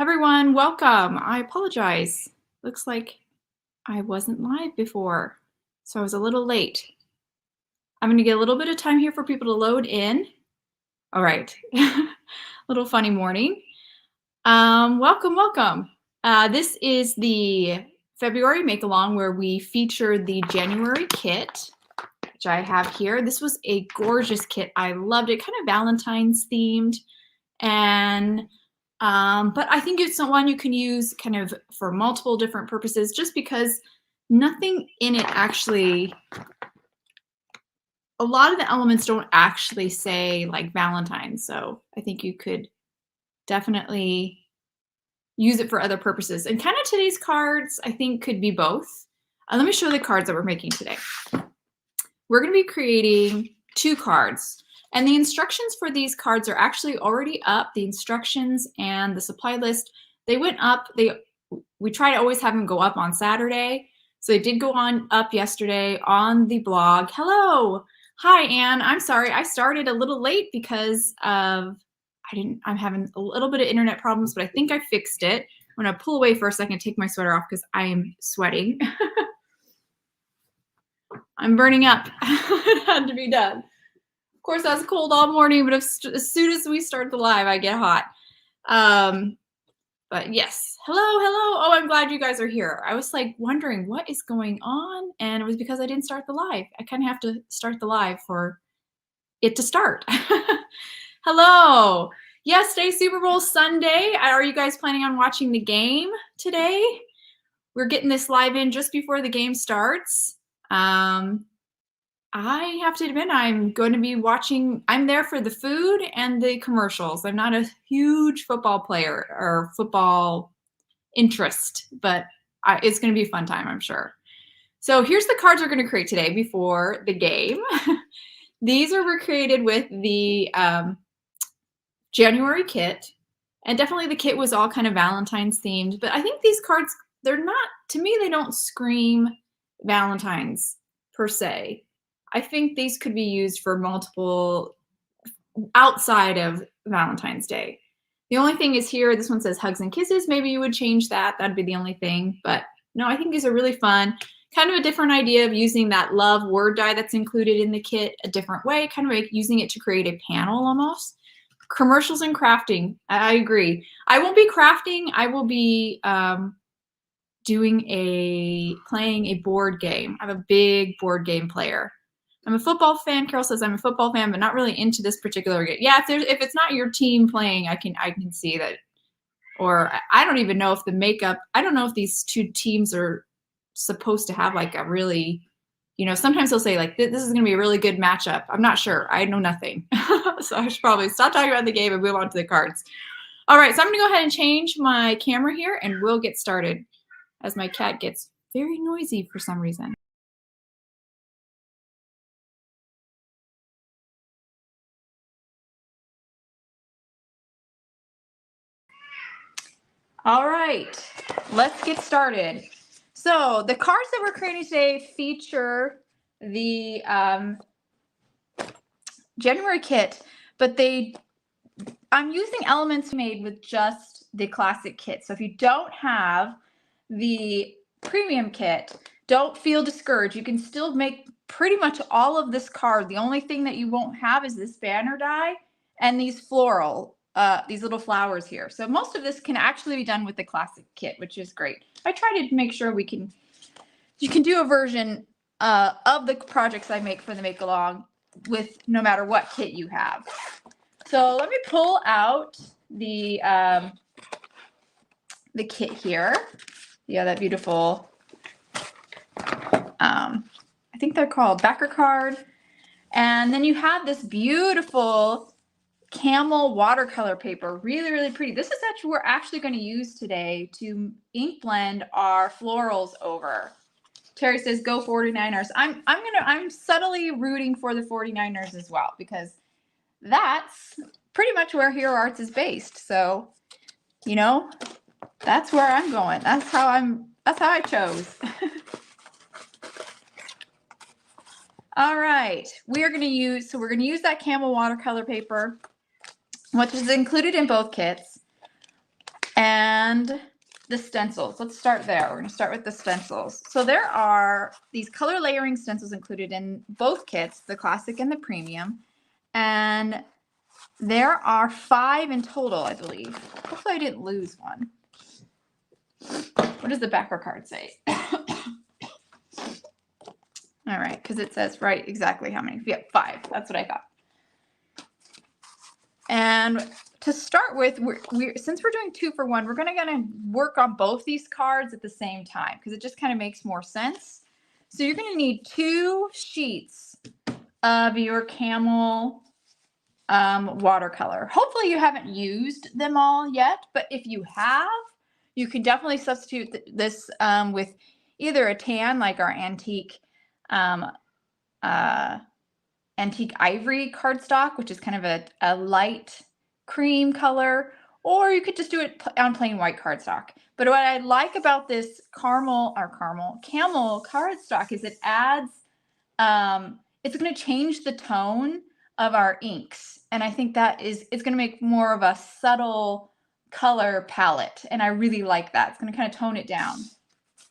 Everyone, welcome. I apologize. Looks like I wasn't live before, so I was a little late. I'm going to get a little bit of time here for people to load in. All right. Little funny morning. Welcome. This is the February make-along where we featured the January kit, which I have here. This was a gorgeous kit. I loved it, kind of Valentine's themed. And but I think it's one you can use kind of for multiple different purposes, just because nothing in it actually, a lot of the elements don't actually say like Valentine's. So I think you could definitely use it for other purposes. And kind of today's cards, I think, could be both. Let me show the cards that we're making today. We're going to be creating 2 cards. And the instructions for these cards are actually already up. The instructions and the supply list, they went up. We try to always have them go up on Saturday. So they did go up yesterday on the blog. Hello. Hi, Anne. I'm sorry. I started a little late because of, I'm having a little bit of internet problems, but I think I fixed it. I'm going to pull away for a second, take my sweater off because I am sweating. I'm burning up. It had to be done. Of course, I was cold all morning, but as soon as we start the live, I get hot. But yes, hello. Oh, I'm glad you guys are here. I was like wondering what is going on, and it was because I didn't start the live. I kind of have to start the live for it to start. Hello. Yes, today Super Bowl Sunday. Are you guys planning on watching the game today? We're getting this live in just before the game starts. I have to admit, I'm going to be watching. I'm there for the food and the commercials. I'm not a huge football player or football interest, but it's going to be a fun time, I'm sure. So here's the cards we're going to create today before the game. These were created with the January kit, and definitely the kit was all kind of Valentine's themed, but I think these cards, they're not, to me, they don't scream Valentine's per se. I think these could be used for multiple outside of Valentine's Day. The only thing is here, this one says hugs and kisses. Maybe you would change that. That'd be the only thing. But no, I think these are really fun. Kind of a different idea of using that love word die that's included in the kit a different way, kind of like using it to create a panel almost. Commercials and crafting. I agree. I won't be crafting. I will be playing a board game. I'm a big board game player. I'm a football fan. Carol says I'm a football fan, but not really into this particular game. Yeah, if it's not your team playing, I can see that. Or I don't even know if the makeup, I don't know if these 2 teams are supposed to have like a really, sometimes they'll say like, this is going to be a really good matchup. I'm not sure. I know nothing. So I should probably stop talking about the game and move on to the cards. All right, so I'm going to go ahead and change my camera here and we'll get started as my cat gets very noisy for some reason. All right, let's get started. So the cards that we're creating today feature the January kit, but I'm using elements made with just the classic kit. So if you don't have the premium kit, don't feel discouraged. You can still make pretty much all of this card. The only thing that you won't have is this banner die and these these little flowers here. So most of this can actually be done with the classic kit, which is great. I try to make sure you can do a version of the projects I make for the make along with no matter what kit you have. So let me pull out the kit here. Yeah, that beautiful, I think they're called backer card. And then you have this beautiful camel watercolor paper, really, really pretty. This is actually we're actually going to use today to ink blend our florals over. Terry says, go 49ers. I'm subtly rooting for the 49ers as well, because that's pretty much where Hero Arts is based. So, that's where I'm going. That's how I chose. All right, we're going to use that camel watercolor paper, which is included in both kits. And the stencils. Let's start there. We're going to start with the stencils. So there are these color layering stencils included in both kits, the classic and the premium. And there are 5 in total, I believe. Hopefully I didn't lose one. What does the backer card say? All right, because it says right exactly how many. Yep, 5. That's what I thought. And to start with, since we're doing 2 for 1, we're gonna work on both these cards at the same time because it just kind of makes more sense. So you're gonna need 2 sheets of your camel watercolor. Hopefully you haven't used them all yet, but if you have, you can definitely substitute this with either a tan, like our antique ivory cardstock, which is kind of a light cream color, or you could just do it on plain white cardstock. But what I like about this camel cardstock is it adds, it's going to change the tone of our inks. And I think it's going to make more of a subtle color palette. And I really like that. It's going to kind of tone it down.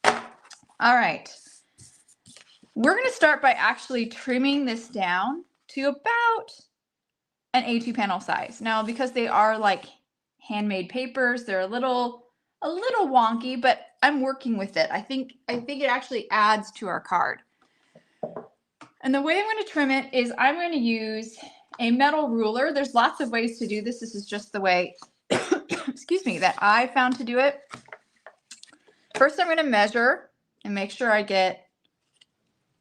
All right. We're going to start by actually trimming this down to about an A2 panel size. Now, because they are like handmade papers, they're a little wonky, but I'm working with it. I think it actually adds to our card. And the way I'm going to trim it is I'm going to use a metal ruler. There's lots of ways to do this. This is just the way, excuse me, that I found to do it. First, I'm going to measure and make sure I get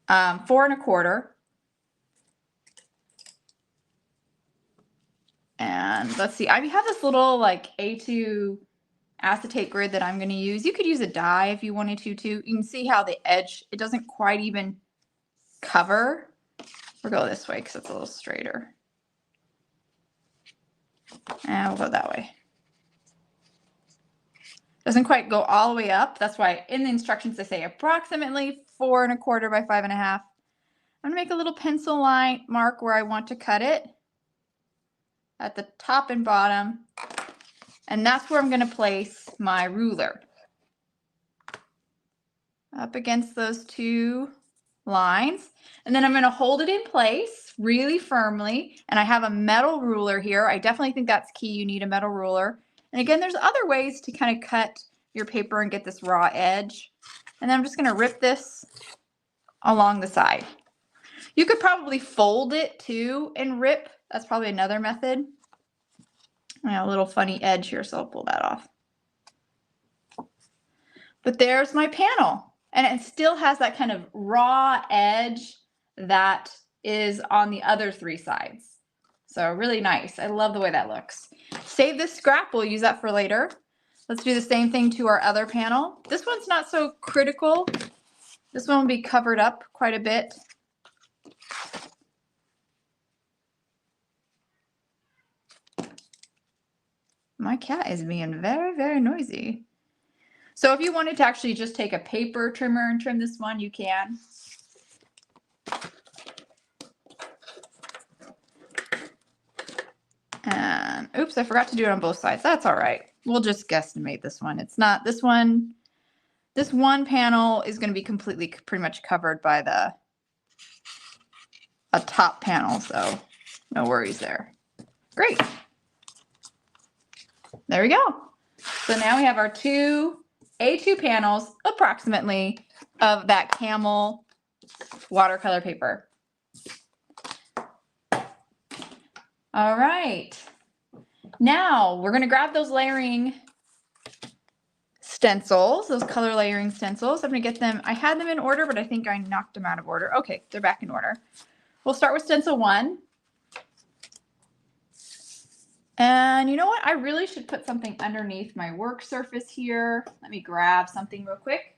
4 1/4. And let's see, I have this little like A2 acetate grid that I'm going to use. You could use a die if you wanted to too. You can see how the edge, it doesn't quite even cover. We'll go this way because it's a little straighter. And we'll go that way. Doesn't quite go all the way up. That's why in the instructions they say approximately 4 1/4 by 5 1/2. I'm going to make a little pencil line mark where I want to cut it at the top and bottom. And that's where I'm going to place my ruler. Up against those 2 lines. And then I'm going to hold it in place really firmly. And I have a metal ruler here. I definitely think that's key. You need a metal ruler. And again, there's other ways to kind of cut your paper and get this raw edge. And then I'm just going to rip this along the side. You could probably fold it too and rip. That's probably another method. I have a little funny edge here, so I'll pull that off. But there's my panel. And it still has that kind of raw edge that is on the other 3 sides. So really nice. I love the way that looks. Save this scrap. We'll use that for later. Let's do the same thing to our other panel. This one's not so critical. This one will be covered up quite a bit. My cat is being very, very noisy. So if you wanted to actually just take a paper trimmer and trim this one, you can. And oops, I forgot to do it on both sides. That's all right. We'll just guesstimate this one. It's not this one. This one panel is going to be completely pretty much covered by a top panel, so no worries there. Great. There we go. So now we have our 2 A2 panels approximately of that camel watercolor paper. All right. Now we're going to grab those layering stencils, those color layering stencils. I'm going to get them. I had them in order, but I think I knocked them out of order. Okay, they're back in order. We'll start with stencil 1. And you know what? I really should put something underneath my work surface here. Let me grab something real quick.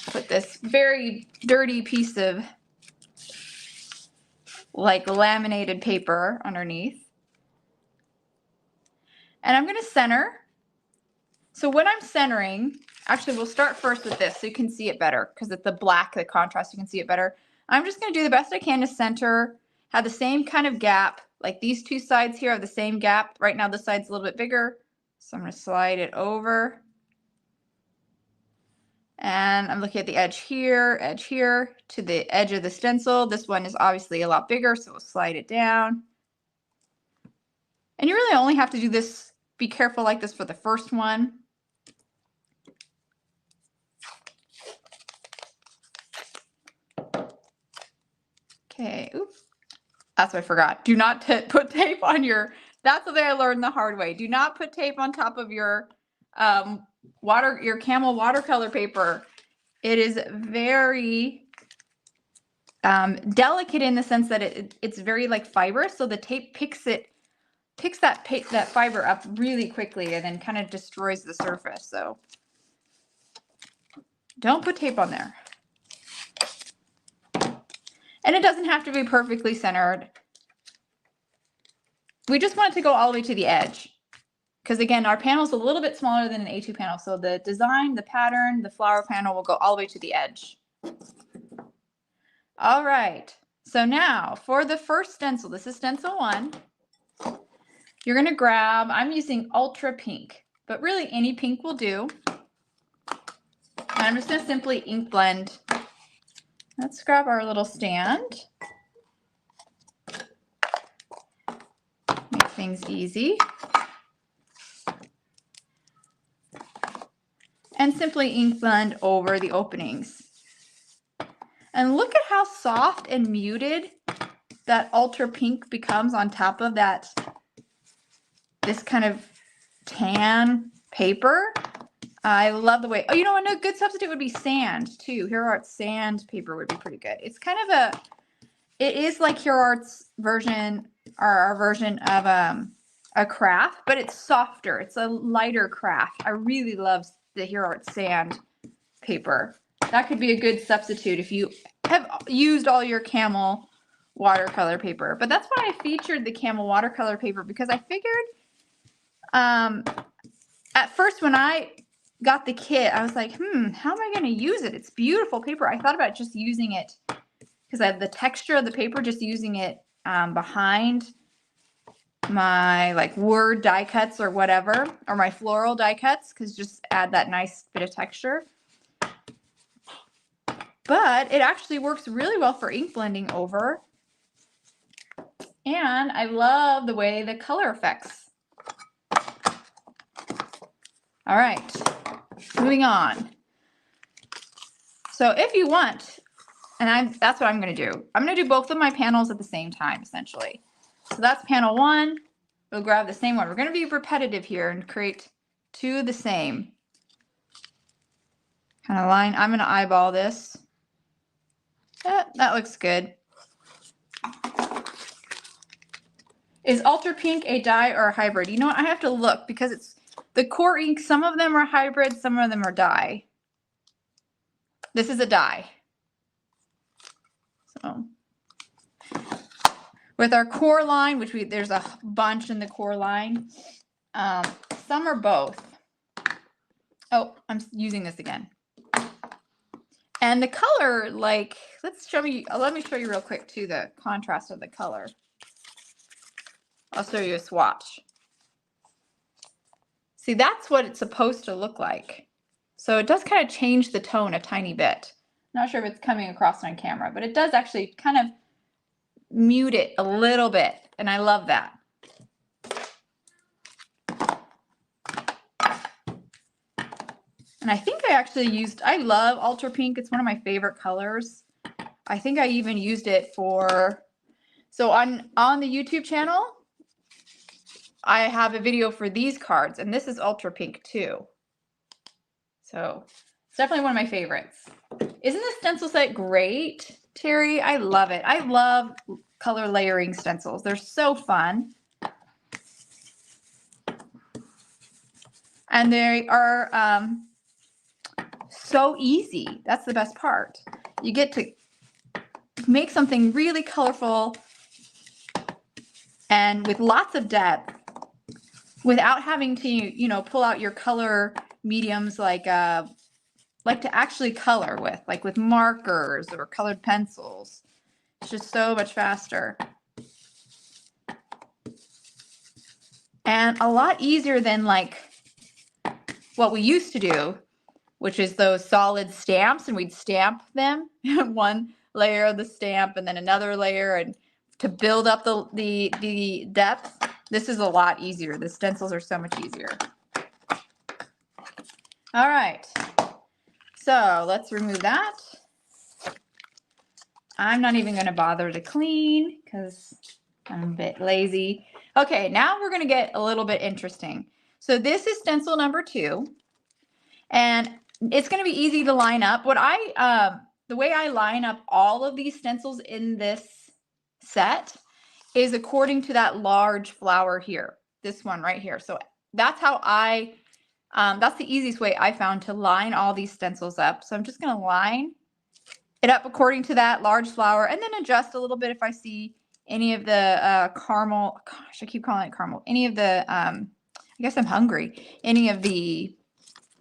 Put this very dirty piece of like laminated paper underneath. And I'm going to center. So when I'm centering, actually we'll start first with this so you can see it better because it's the black, the contrast, you can see it better. I'm just going to do the best I can to center. have the same kind of gap. Like these two sides here have the same gap. Right now this side's a little bit bigger. So I'm going to slide it over. And I'm looking at the edge here to the edge of the stencil. This one is obviously a lot bigger, so we'll slide it down. And you really only have to do this, be careful like this for the first one. Okay, oops. That's what I forgot. Do not put tape on your, that's something I learned the hard way. Do not put tape on top of your your camel watercolor paper. It is very delicate in the sense that it's very like fibrous, so the tape picks that fiber up really quickly and then kind of destroys the surface. So don't put tape on there. And it doesn't have to be perfectly centered. We just want it to go all the way to the edge. Because again, our panel is a little bit smaller than an A2 panel. So the design, the pattern, the flower panel will go all the way to the edge. All right. So now for the first stencil, this is stencil 1. You're going to grab, I'm using ultra pink, but really any pink will do. And I'm just going to simply ink blend. Let's grab our little stand. Make things easy. And simply ink blend over the openings. And look at how soft and muted that ultra pink becomes on top of this kind of tan paper. I love the way, oh, you know, a good substitute would be sand too. Hero Art's sand paper would be pretty good. It's kind of it is like Hero Art's version, or our version of a craft, but it's softer. It's a lighter craft. I really love the Hero Art sand paper. That could be a good substitute if you have used all your camel watercolor paper. But that's why I featured the camel watercolor paper, because I figured at first when I got the kit, I was like, how am I going to use it? It's beautiful paper. I thought about just using it because I have the texture of the paper, just using it behind my like word die cuts or whatever, or my floral die cuts, because just add that nice bit of texture. But it actually works really well for ink blending over. And I love the way the color affects. All right, moving on. So if you want, and that's what I'm going to do. I'm going to do both of my panels at the same time, essentially. So that's panel 1. We'll grab the same one. We're going to be repetitive here and create 2 the same. Kind of line. I'm going to eyeball this. That looks good. Is Ultra Pink a dye or a hybrid? You know what? I have to look because it's the core ink. Some of them are hybrid, some of them are dye. This is a dye. So with our core line, which there's a bunch in the core line. Some are both. Oh, I'm using this again. And the color, like, let me show you real quick too, the contrast of the color. I'll show you a swatch. See, that's what it's supposed to look like. So it does kind of change the tone a tiny bit. Not sure if it's coming across on camera, but it does actually kind of mute it a little bit. And I love that. And I think I actually I love Ultra Pink. It's one of my favorite colors. I think I even used it so on the YouTube channel, I have a video for these cards, and this is Ultra Pink too. So it's definitely one of my favorites. Isn't the stencil set great, Terry? I love it. I love color layering stencils. They're so fun. And they are so easy. That's the best part. You get to make something really colorful and with lots of depth without having to, pull out your color mediums like to actually color with, like with markers or colored pencils. It's just so much faster. and a lot easier than like what we used to do, which is those solid stamps, and we'd stamp them one layer of the stamp and then another layer, and to build up the depth. This is a lot easier. The stencils are so much easier. All right, so let's remove that. I'm not even going to bother to clean because I'm a bit lazy. Okay, now we're going to get a little bit interesting. So this is stencil number 2, and it's going to be easy to line up. The way I line up all of these stencils in this set is according to that large flower here, this one right here. So that's how that's the easiest way I found to line all these stencils up. So I'm just going to line it up according to that large flower, and then adjust a little bit if I see any of the caramel. Gosh, I keep calling it caramel. Any of the, I guess I'm hungry. Any of the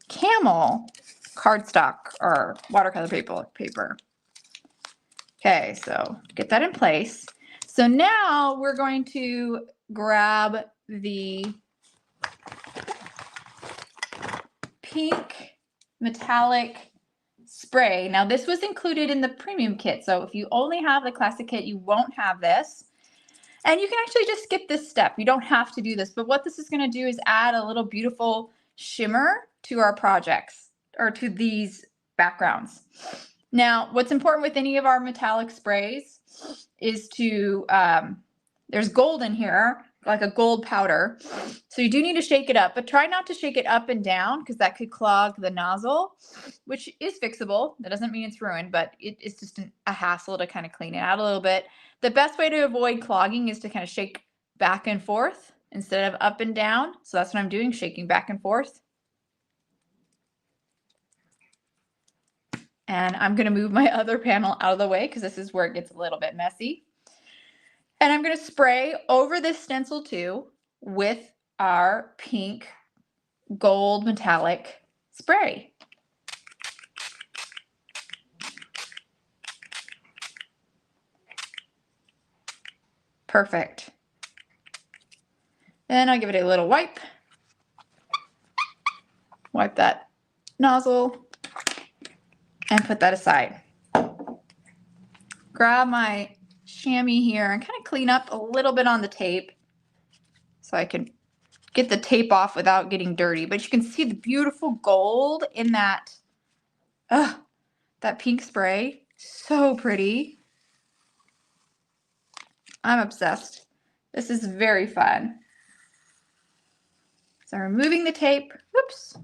camel cardstock or watercolor paper. Okay, so get that in place. So now we're going to grab the pink metallic spray. Now this was included in the premium kit, so if you only have the classic kit, you won't have this. And you can actually just skip this step. You don't have to do this, but what this is going to do is add a little beautiful shimmer to our projects, or to these backgrounds. Now, what's important with any of our metallic sprays is to, there's gold in here, like a gold powder. So you do need to shake it up, but try not to shake it up and down because that could clog the nozzle, which is fixable. That doesn't mean it's ruined, but it's just a hassle to kind of clean it out a little bit. The best way to avoid clogging is to kind of shake back and forth instead of up and down. So that's what I'm doing, shaking back and forth. And I'm going to move my other panel out of the way because this is where it gets a little bit messy. And I'm going to spray over this stencil too with our pink gold metallic spray. Perfect. Then I'll give it a little wipe. Wipe that nozzle and put that aside. Grab my chamois here and kind of clean up a little bit on the tape so I can get the tape off without getting dirty. But you can see the beautiful gold in that, that pink spray. So pretty. I'm obsessed. This is very fun. So removing the tape. Whoops.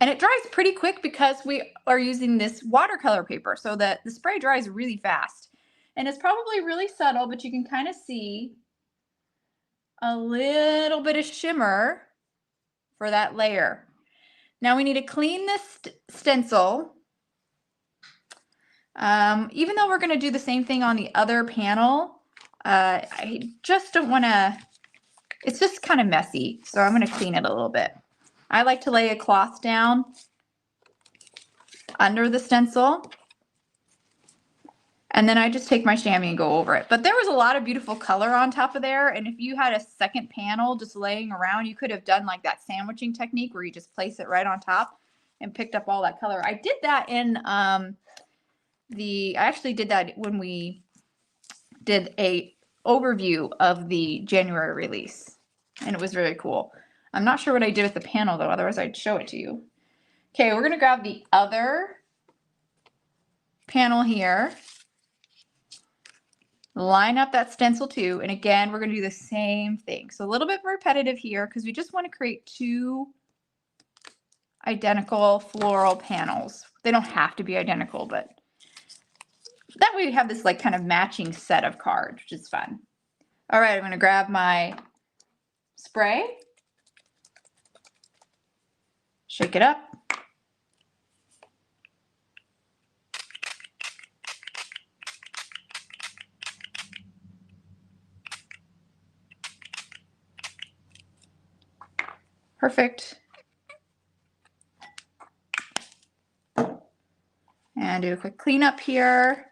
And it dries pretty quick because we are using this watercolor paper, so that the spray dries really fast. And it's probably really subtle, but you can kind of see a little bit of shimmer for that layer. Now we need to clean this stencil. Even though we're going to do the same thing on the other panel, I just don't want to, it's just kind of messy. So I'm going to clean it a little bit. I like to lay a cloth down under the stencil, and then I just take my chamois and go over it. But there was a lot of beautiful color on top of there, and if you had a second panel just laying around, you could have done like that sandwiching technique where you just place it right on top and picked up all that color. I did that in I actually did that when we did a overview of the January release, and it was really cool. I'm not sure what I did with the panel though, otherwise I'd show it to you. Okay, we're gonna grab the other panel here, line up that stencil too, and again, we're gonna do the same thing. So a little bit repetitive here because we just wanna create 2 identical floral panels. They don't have to be identical, but that way we have this like kind of matching set of cards, which is fun. All right, I'm gonna grab my spray, shake it up. Perfect. And do a quick cleanup here.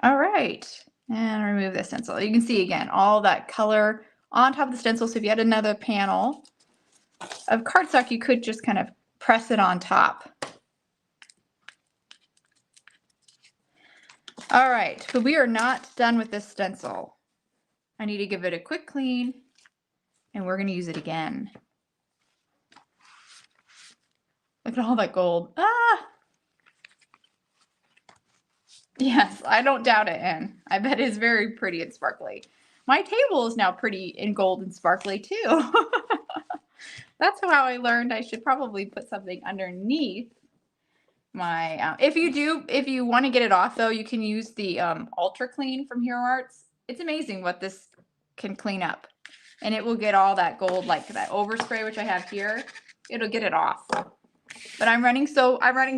All right, and remove the stencil. You can see again all that color on top of the stencil. So if you had another panel of cardstock, you could just kind of press it on top. All right, but we are not done with this stencil. I need to give it a quick clean, and we're going to use it again. Look at all that gold. Ah! Yes, I don't doubt it, Anne. I bet it's very pretty and sparkly. My table is now pretty and gold and sparkly too. That's how I learned I should probably put something underneath my, if you want to get it off though, you can use the Ultra Clean from Hero Arts. It's amazing what this can clean up. And it will get all that gold, like that overspray, which I have here. It'll get it off. But I'm running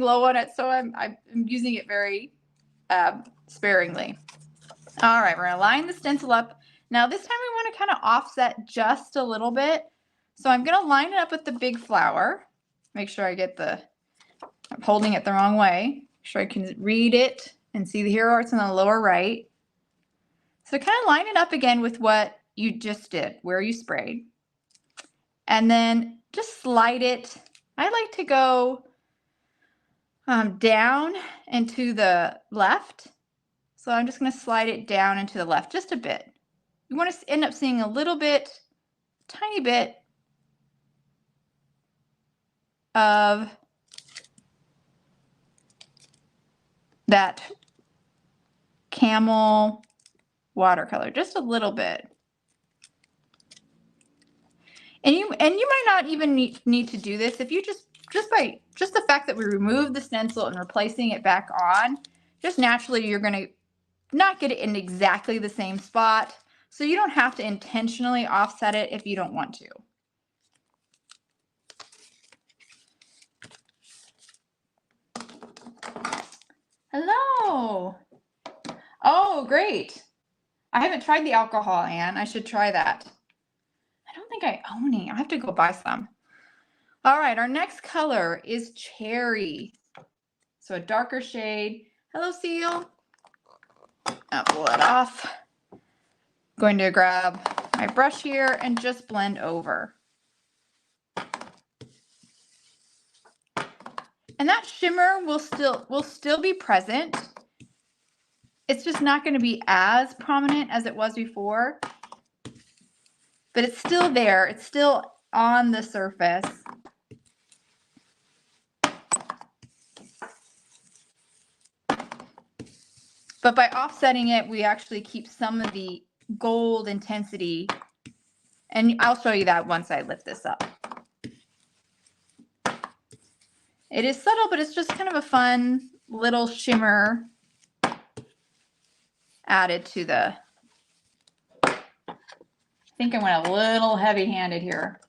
low on it, so I'm using it very sparingly. All right, we're gonna line the stencil up. Now this time we want to kind of offset just a little bit. So I'm gonna line it up with the big flower. Make sure I get I'm holding it the wrong way. Make sure I can read it and see the Hero Arts in the lower right. So kind of line it up again with what you just did, where you sprayed. And then just slide it. I like to go down and to the left. So I'm just going to slide it down and to the left just a bit. You want to end up seeing a little bit, tiny bit of that camel watercolor, just a little bit. And you might not even need to do this if you just the fact that we removed the stencil and replacing it back on, just naturally you're going to not get it in exactly the same spot. So you don't have to intentionally offset it if you don't want to. Hello. Oh, great. I haven't tried the alcohol, Anne. I should try that. I don't think I own any. I have to go buy some. All right, our next color is cherry. So a darker shade. Hello, Seal. I'll pull it off. Going to grab my brush here and just blend over. And that shimmer will still be present. It's just not going to be as prominent as it was before. But it's still there. It's still on the surface. But by offsetting it, we actually keep some of the gold intensity. And I'll show you that once I lift this up. It is subtle, but it's just kind of a fun little shimmer added to the... I think I went a little heavy-handed here.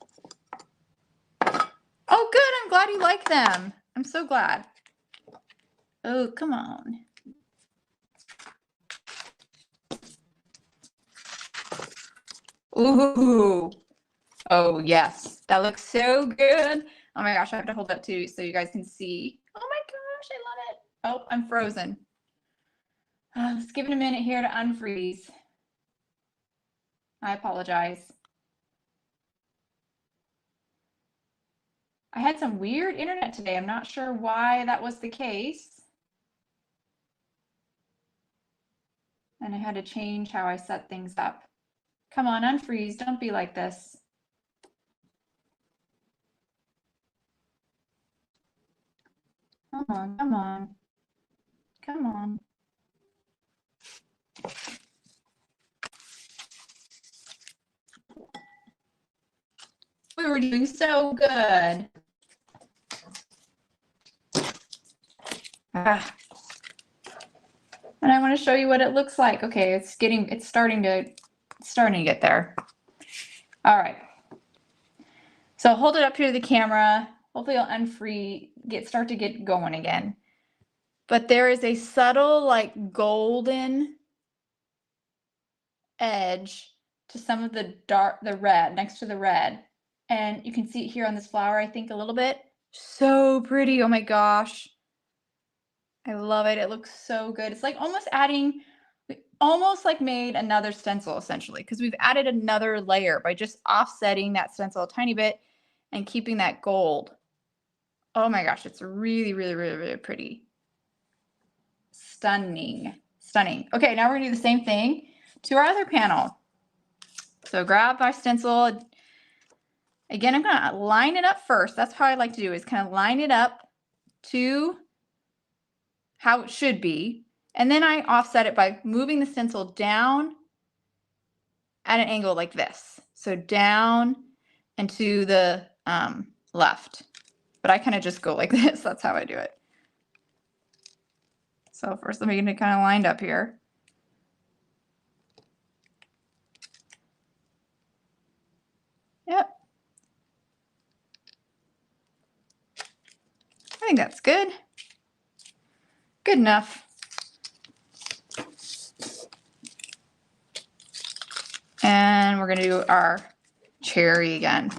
Oh, good. I'm glad you like them. I'm so glad. Oh, come on. Ooh. Oh, yes. That looks so good. Oh my gosh, I have to hold up too so you guys can see. Oh my gosh, I love it. Oh, I'm frozen. Let's give it a minute here to unfreeze. I apologize. I had some weird internet today. I'm not sure why that was the case. And I had to change how I set things up. Come on, unfreeze. Don't be like this. Come on, come on. Come on. We were doing so good. Ah. And I want to show you what it looks like. Okay, it's starting to get there. All right. So hold it up here to the camera. Hopefully it'll start to get going again. But there is a subtle, like golden edge to some of the red, next to the red. And you can see it here on this flower, I think, a little bit. So pretty. Oh my gosh. I love it. It looks so good. It's like almost adding We almost like made another stencil essentially, because we've added another layer by just offsetting that stencil a tiny bit and keeping that gold. Oh my gosh, it's really, really, really, really pretty. Stunning, stunning. Okay, now we're gonna do the same thing to our other panel. So grab our stencil. Again, I'm gonna line it up first. That's how I like to do, is kind of line it up to how it should be. And then I offset it by moving the stencil down at an angle like this. So down and to the left. But I kind of just go like this. That's how I do it. So first let me get it kind of lined up here. Yep. I think that's good. Good enough. And we're going to do our cherry again.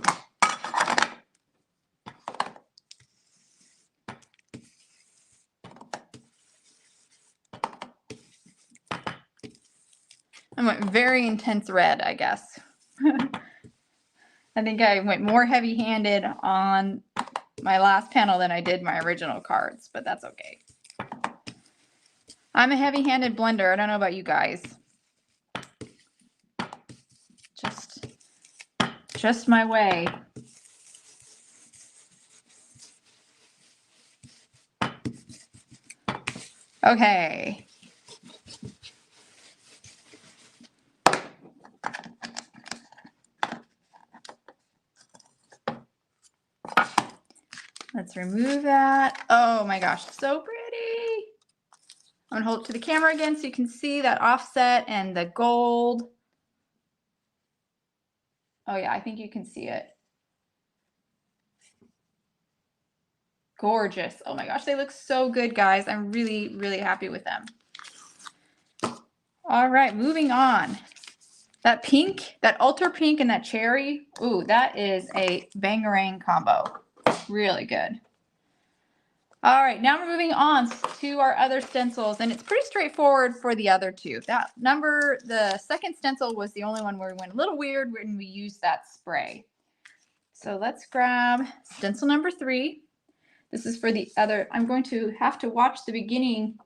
I went very intense red, I guess. I think I went more heavy-handed on my last panel than I did my original cards, but that's okay. I'm a heavy-handed blender. I don't know about you guys. Just my way. Okay. Let's remove that. Oh my gosh, so pretty. I'm gonna hold it to the camera again so you can see that offset and the gold. Oh yeah, I think you can see it. Gorgeous. Oh my gosh, they look so good, guys. I'm really, really happy with them. All right, moving on. That pink, that ultra pink and that cherry, ooh, that is a bangarang combo. Really good. All right, now we're moving on to our other stencils, and it's pretty straightforward for the other two. The second stencil was the only one where we went a little weird when we used that spray. So let's grab stencil number 3. This is for the other. I'm going to have to watch the beginning.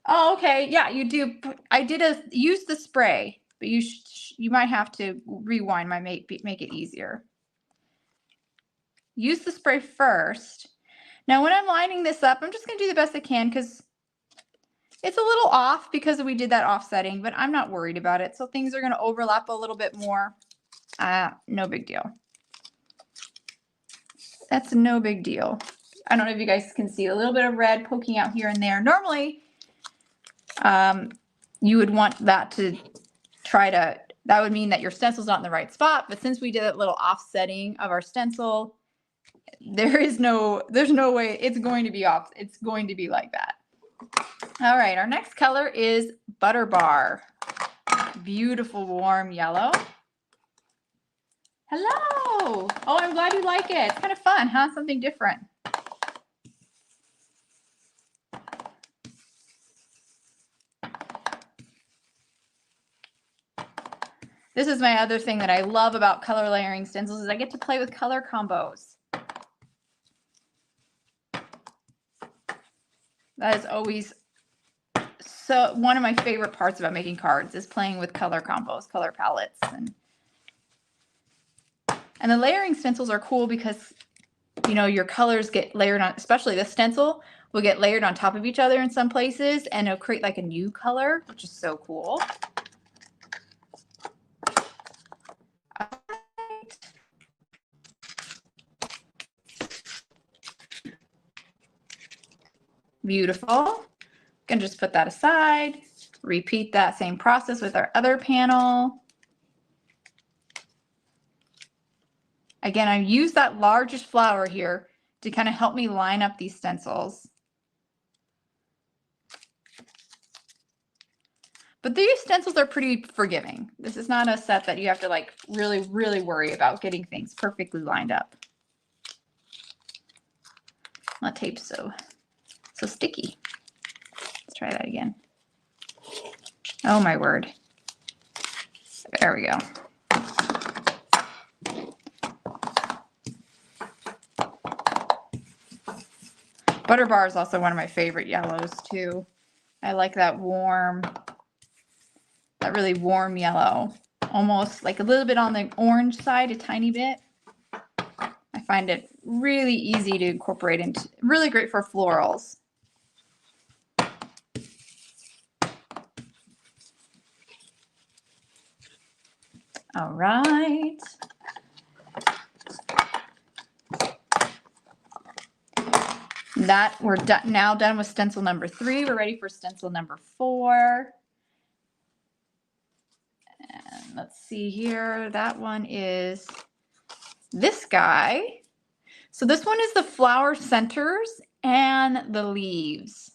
Oh, okay. Yeah, you do. I did use the spray, but you might have to rewind. Might make it easier. Use the spray first. Now, when I'm lining this up, I'm just going to do the best I can because it's a little off because we did that offsetting, but I'm not worried about it. So things are going to overlap a little bit more. No big deal. That's no big deal. I don't know if you guys can see a little bit of red poking out here and there. Normally, you would want that to that would mean that your stencil's not in the right spot. But since we did that little offsetting of our stencil, there's no way it's going to be off. It's going to be like that. All right, our next color is Butter Bar. Beautiful warm yellow. Hello. Oh, I'm glad you like it. It's kind of fun, huh? Something different. This is my other thing that I love about color layering stencils is I get to play with color combos. That is always one of my favorite parts about making cards is playing with color combos, color palettes. And the layering stencils are cool because, you know, your colors get layered on, especially the stencil will get layered on top of each other in some places and it'll create like a new color, which is so cool. Beautiful. Gonna just put that aside. Repeat that same process with our other panel. Again, I use that largest flower here to kind of help me line up these stencils. But these stencils are pretty forgiving. This is not a set that you have to like really, really worry about getting things perfectly lined up. That tape's so sticky. Let's try that again. Oh my word. There we go. Butterbar is also one of my favorite yellows too. I like that warm, that really warm yellow. Almost like a little bit on the orange side, a tiny bit. I find it really easy to incorporate into, really great for florals. All right. That we're now done with stencil number 3. We're ready for stencil number 4. And let's see here. That one is this guy. So this one is the flower centers and the leaves.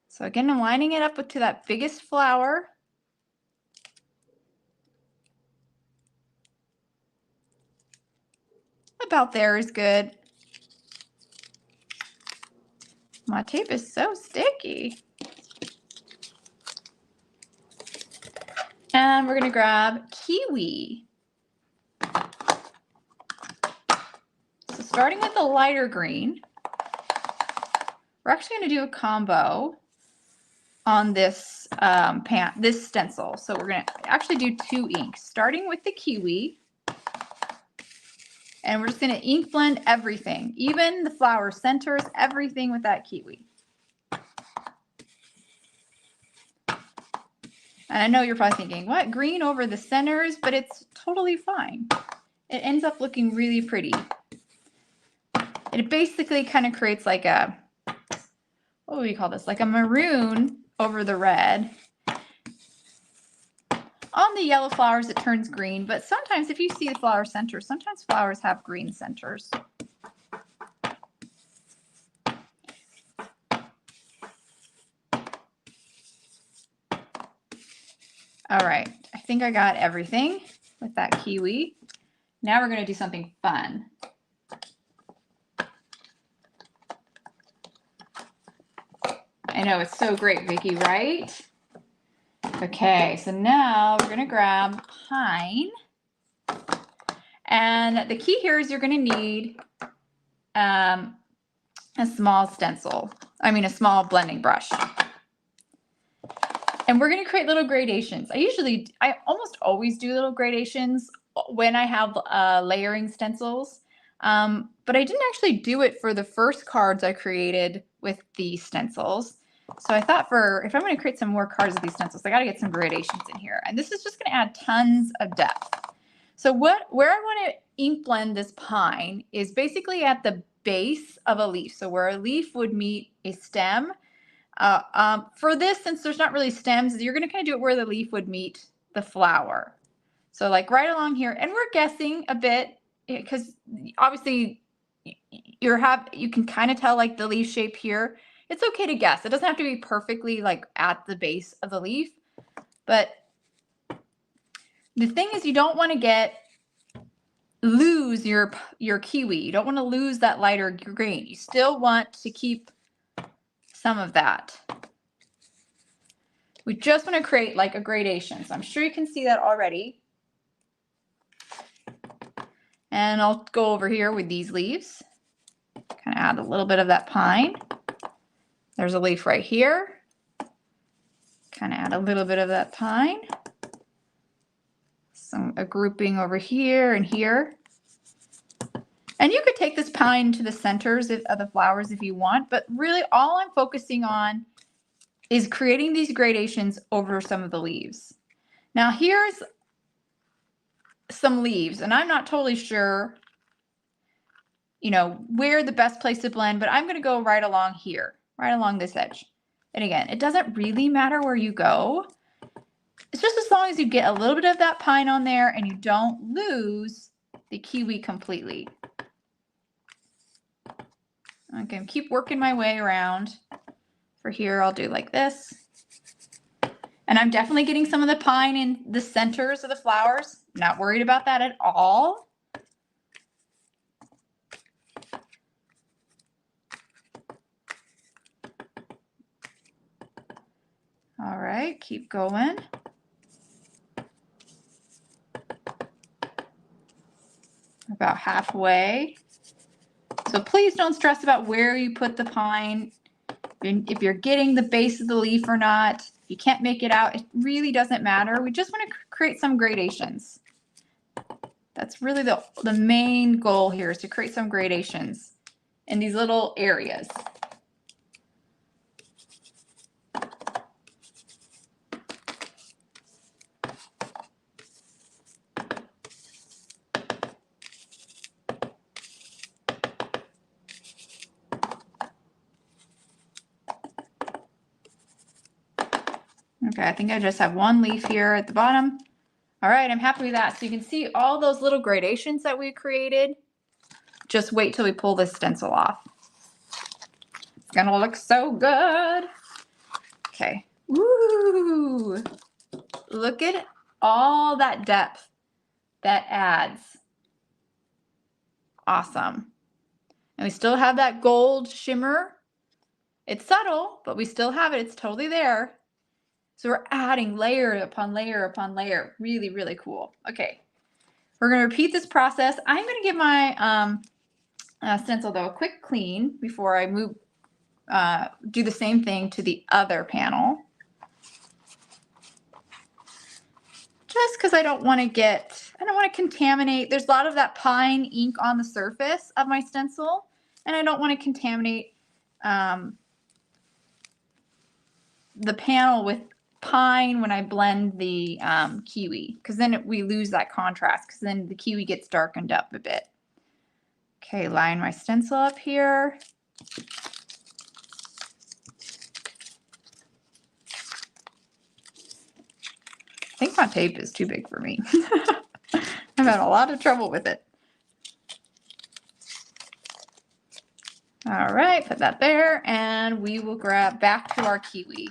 So again, I'm lining it up to that biggest flower. About there is good. My tape is so sticky. And we're gonna grab Kiwi. So starting with the lighter green, we're actually gonna do a combo on this this stencil. So we're gonna actually do 2 inks, starting with the Kiwi. And we're just gonna ink blend everything, even the flower centers, everything with that Kiwi. And I know you're probably thinking, what, green over the centers? But it's totally fine. It ends up looking really pretty. It basically kind of creates like a, what would we call this? Like a maroon over the red. On the yellow flowers, it turns green, but sometimes if you see the flower center, sometimes flowers have green centers. All right, I think I got everything with that Kiwi. Now we're gonna do something fun. I know, it's so great, Vicki, right? Okay, so now we're gonna grab pine. And the key here is you're gonna need a small stencil. I mean, a small blending brush. And we're gonna create little gradations. I almost always do little gradations when I have layering stencils. But I didn't actually do it for the first cards I created with the stencils. So I thought if I'm gonna create some more cards with these stencils, I gotta get some gradations in here. And this is just gonna add tons of depth. So where I wanna ink blend this pine is basically at the base of a leaf. So where a leaf would meet a stem. For this, since there's not really stems, you're gonna kind of do it where the leaf would meet the flower. So like right along here, and we're guessing a bit because obviously you can kind of tell like the leaf shape here. It's okay to guess. It doesn't have to be perfectly like at the base of the leaf, but the thing is you don't want to lose your Kiwi. You don't want to lose that lighter green. You still want to keep some of that. We just want to create like a gradation. So I'm sure you can see that already. And I'll go over here with these leaves. Kind of add a little bit of that pine. There's a leaf right here. Kind of add a little bit of that pine. A grouping over here and here. And you could take this pine to the centers of the flowers if you want, but really all I'm focusing on is creating these gradations over some of the leaves. Now here's some leaves, and I'm not totally sure, where the best place to blend, but I'm going to go right along here, right along this edge. And again, it doesn't really matter where you go. It's just as long as you get a little bit of that pine on there and you don't lose the Kiwi completely. Okay, keep working my way around. For here, I'll do like this. And I'm definitely getting some of the pine in the centers of the flowers. Not worried about that at all. All right. right, keep going. About halfway. So please don't stress about where you put the pine. If you're getting the base of the leaf or not, you can't make it out. It really doesn't matter. We just want to create some gradations. That's really the main goal here, is to create some gradations in these little areas. Okay, I think I just have one leaf here at the bottom. All right, I'm happy with that. So you can see all those little gradations that we created. Just wait till we pull this stencil off. It's gonna look so good. Okay. Woo! Look at all that depth that adds. Awesome. And we still have that gold shimmer. It's subtle, but we still have it. It's totally there. So we're adding layer upon layer upon layer. Really, really cool. Okay. We're going to repeat this process. I'm going to give my stencil, though, a quick clean before I move, do the same thing to the other panel. Just because I don't want to contaminate. There's a lot of that pine ink on the surface of my stencil, and I don't want to contaminate the panel with pine when I blend the kiwi, because then we lose that contrast, because then the kiwi gets darkened up a bit. Okay, line my stencil up here. I think my tape is too big for me. I've had a lot of trouble with it. All right, put that there, and we will grab back to our kiwi.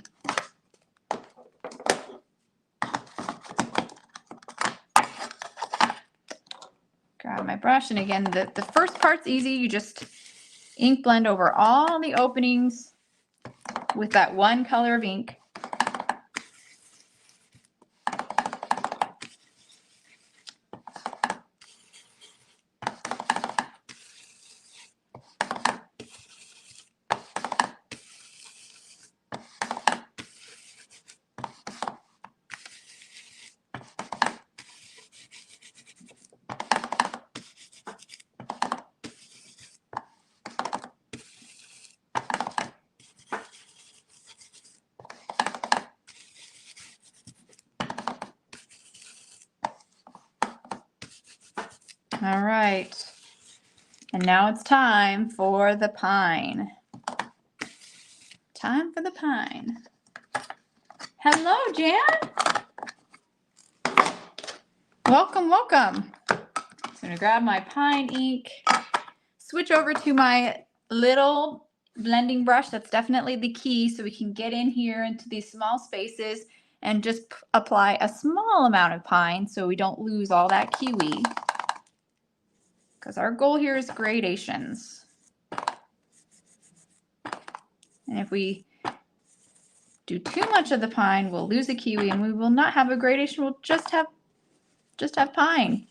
Grab my brush, and again, the first part's easy. You just ink blend over all the openings with that one color of ink. All right, and now it's time for the pine. Time for the pine. Hello, Jan. Welcome, welcome. So I'm gonna grab my pine ink, switch over to my little blending brush. That's definitely the key, so we can get in here into these small spaces and just apply a small amount of pine so we don't lose all that kiwi. Because our goal here is gradations. And if we do too much of the pine, we'll lose the kiwi and we will not have a gradation. We'll just have pine.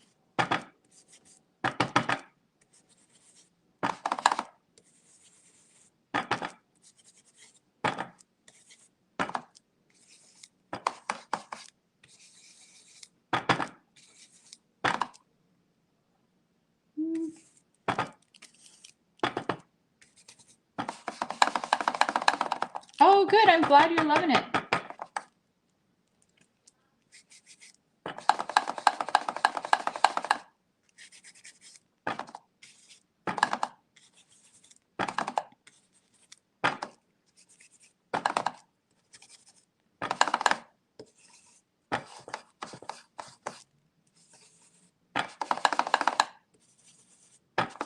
Oh, good. I'm glad you're loving it.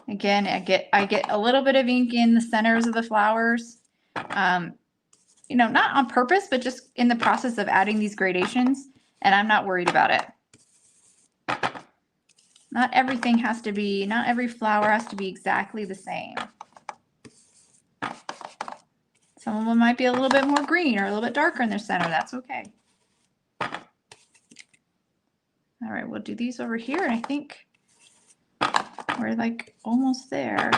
Again, I get a little bit of ink in the centers of the flowers. You know, not on purpose, but just in the process of adding these gradations, and I'm not worried about it. Not every flower has to be exactly the same. Some of them might be a little bit more green or a little bit darker in their center. That's okay. All right, we'll do these over here, and I think we're like almost there.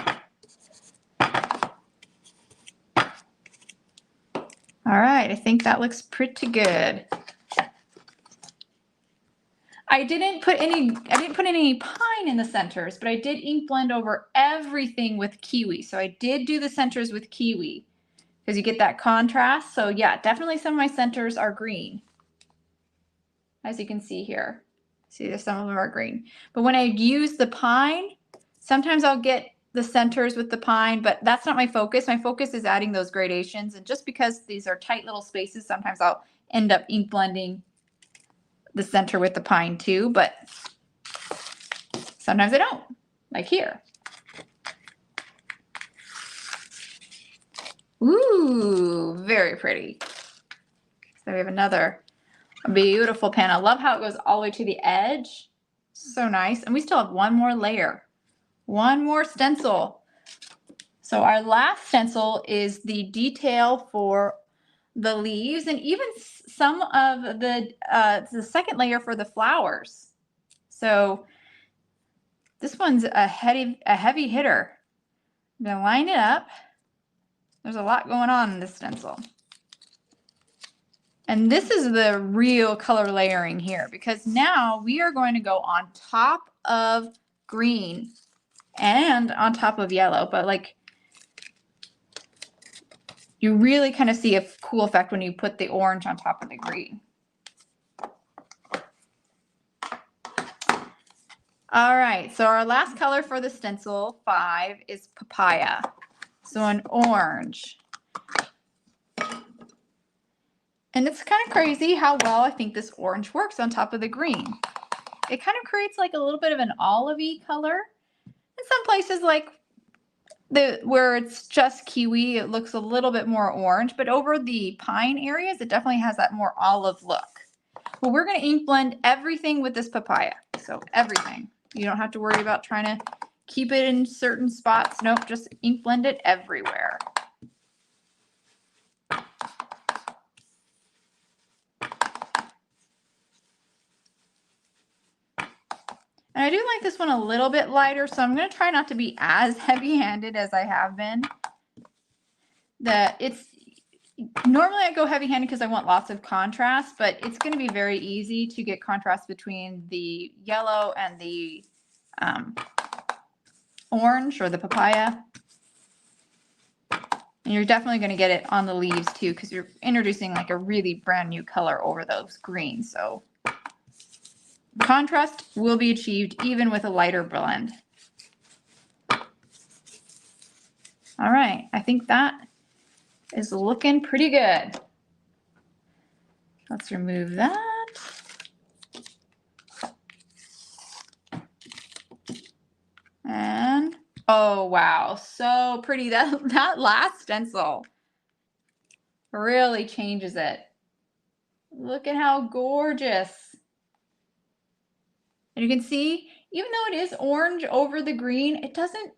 All right, I think that looks pretty good. I didn't put any pine in the centers, but I did ink blend over everything with Kiwi. So I did do the centers with Kiwi because you get that contrast. So yeah, definitely some of my centers are green. As you can see here. See, there's some of them are green. But when I use the pine, sometimes I'll get the centers with the pine, but that's not my focus. My focus is adding those gradations. And just because these are tight little spaces, sometimes I'll end up ink blending the center with the pine too, but sometimes I don't, like here. Ooh, very pretty. So we have another beautiful pen. I love how it goes all the way to the edge. So nice. And we still have one more layer, one more stencil. So our last stencil is the detail for the leaves and even some of the second layer for the flowers. So this one's a heavy hitter. I'm gonna line it up. There's a lot going on in this stencil. And this is the real color layering here, because now we are going to go on top of green and on top of yellow, but like you really kind of see a cool effect when you put the orange on top of the green. All right, so our last color for the stencil 5 is papaya. So an orange. And it's kind of crazy how well I think this orange works on top of the green. It kind of creates like a little bit of an olive-y color. In some places like where it's just kiwi, it looks a little bit more orange, but over the pine areas, it definitely has that more olive look. Well, we're going to ink blend everything with this papaya. So everything. You don't have to worry about trying to keep it in certain spots. Nope, just ink blend it everywhere. And I do like this one a little bit lighter, so I'm going to try not to be as heavy-handed as I have been. Normally I go heavy-handed because I want lots of contrast, but it's going to be very easy to get contrast between the yellow and the orange or the papaya. And you're definitely going to get it on the leaves too, because you're introducing like a really brand new color over those greens. So contrast will be achieved even with a lighter blend. All right, I think that is looking pretty good. Let's remove that. And oh wow, so pretty. That last stencil really changes it. Look at how gorgeous. And you can see, even though it is orange over the green, it doesn't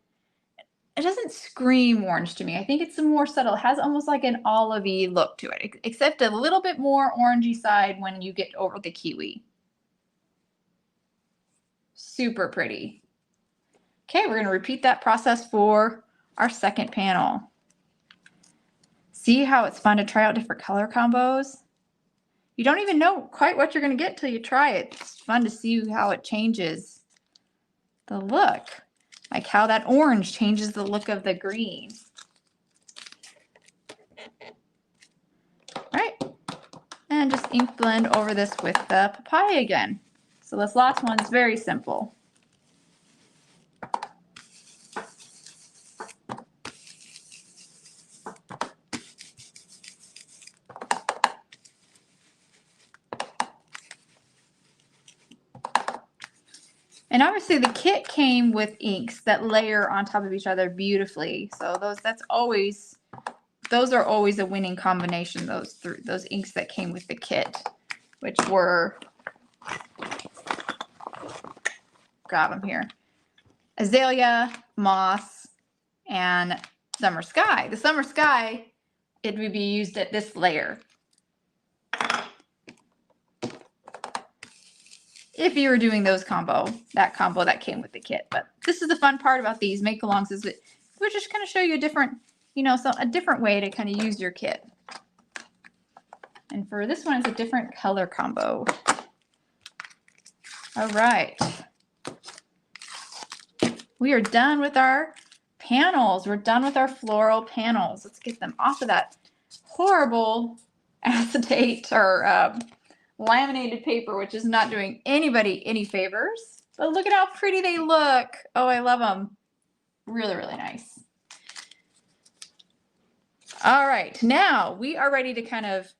scream orange to me. I think it's more subtle. It has almost like an olive-y look to it, except a little bit more orangey side when you get over the kiwi. Super pretty. Okay, we're going to repeat that process for our second panel. See how it's fun to try out different color combos? You don't even know quite what you're going to get till you try it. It's fun to see how it changes the look. Like how that orange changes the look of the green. All right. And just ink blend over this with the papaya again. So this last one's very simple. And obviously the kit came with inks that layer on top of each other beautifully. So those are always a winning combination, those inks that came with the kit, which were, grab them here, Azalea, Moss, and Summer Sky. The Summer Sky it would be used at this layer. If you were doing that combo that came with the kit. But this is the fun part about these make-alongs is that we're just going to show you a different, a different way to kind of use your kit. And for this one, it's a different color combo. All right. We are done with our panels. We're done with our floral panels. Let's get them off of that horrible acetate or laminated paper, which is not doing anybody any favors. But look at how pretty they look. Oh, I love them. Really, really nice. All right, now we are ready to kind of,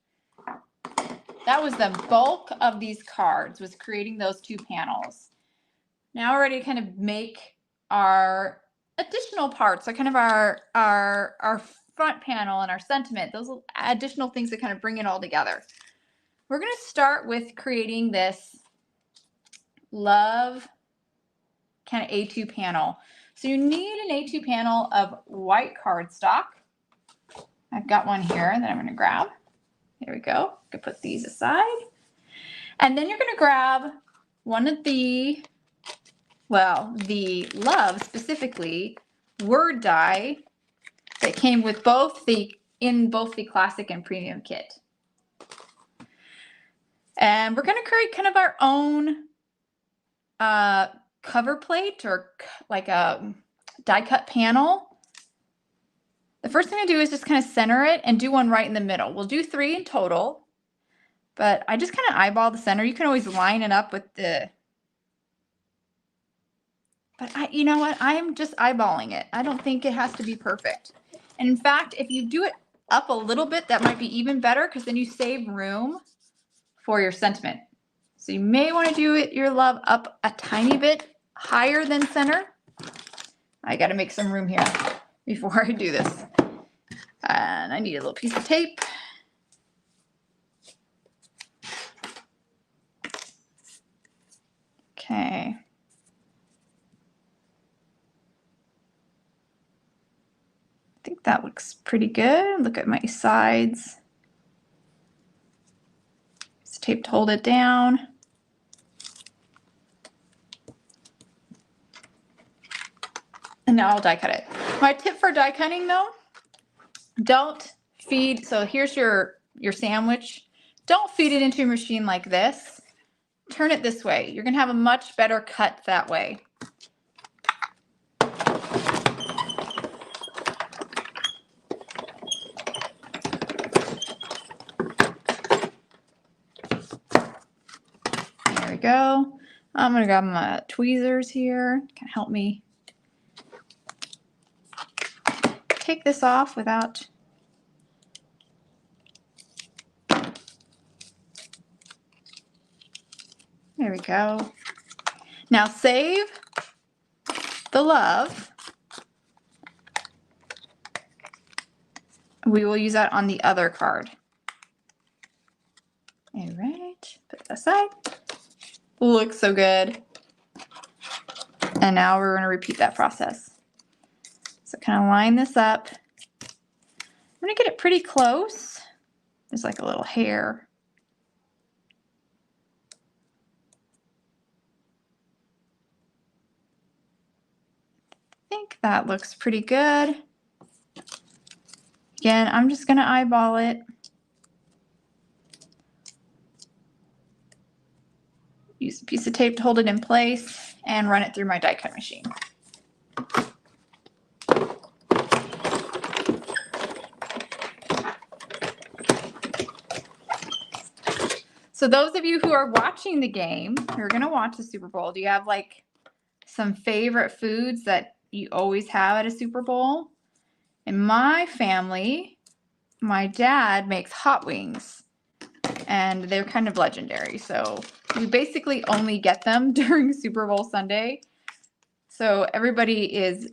that was the bulk of these cards, was creating those 2 panels. Now we're ready to kind of make our additional parts, so kind of our front panel and our sentiment, those additional things that kind of bring it all together. We're going to start with creating this love kind of A2 panel. So you need an A2 panel of white cardstock. I've got one here that I'm going to grab. There we go. I can put these aside. And then you're going to grab one of the love specifically word die that came with both the classic and premium kit. And we're going to create kind of our own cover plate or like a die cut panel. The first thing I do is just kind of center it and do one right in the middle. We'll do 3 in total, but I just kind of eyeball the center. You can always line it up with the, but you know what? I'm just eyeballing it. I don't think it has to be perfect. And in fact, if you do it up a little bit, that might be even better because then you save room for your sentiment. So you may want to do your love up a tiny bit higher than center. I got to make some room here before I do this. And I need a little piece of tape. Okay. I think that looks pretty good. Look at my sides. Just tape to hold it down. And now I'll die cut it. My tip for die cutting though, don't feed, so here's your sandwich. Don't feed it into your machine like this. Turn it this way. You're gonna have a much better cut that way. There we go. I'm gonna grab my tweezers here. Can help me take this off without. There we go. Now save the love. We will use that on the other card. All right, put that aside. Looks so good. And now we're going to repeat that process. So kind of line this up. I'm going to get it pretty close. There's like a little hair. I think that looks pretty good. Again, I'm just going to eyeball it. Use a piece of tape to hold it in place and run it through my die cut machine. So those of you who are watching the game, who are going to watch the Super Bowl, do you have like some favorite foods that you always have at a Super Bowl? In my family, my dad makes hot wings. And they're kind of legendary. So we basically only get them during Super Bowl Sunday. So everybody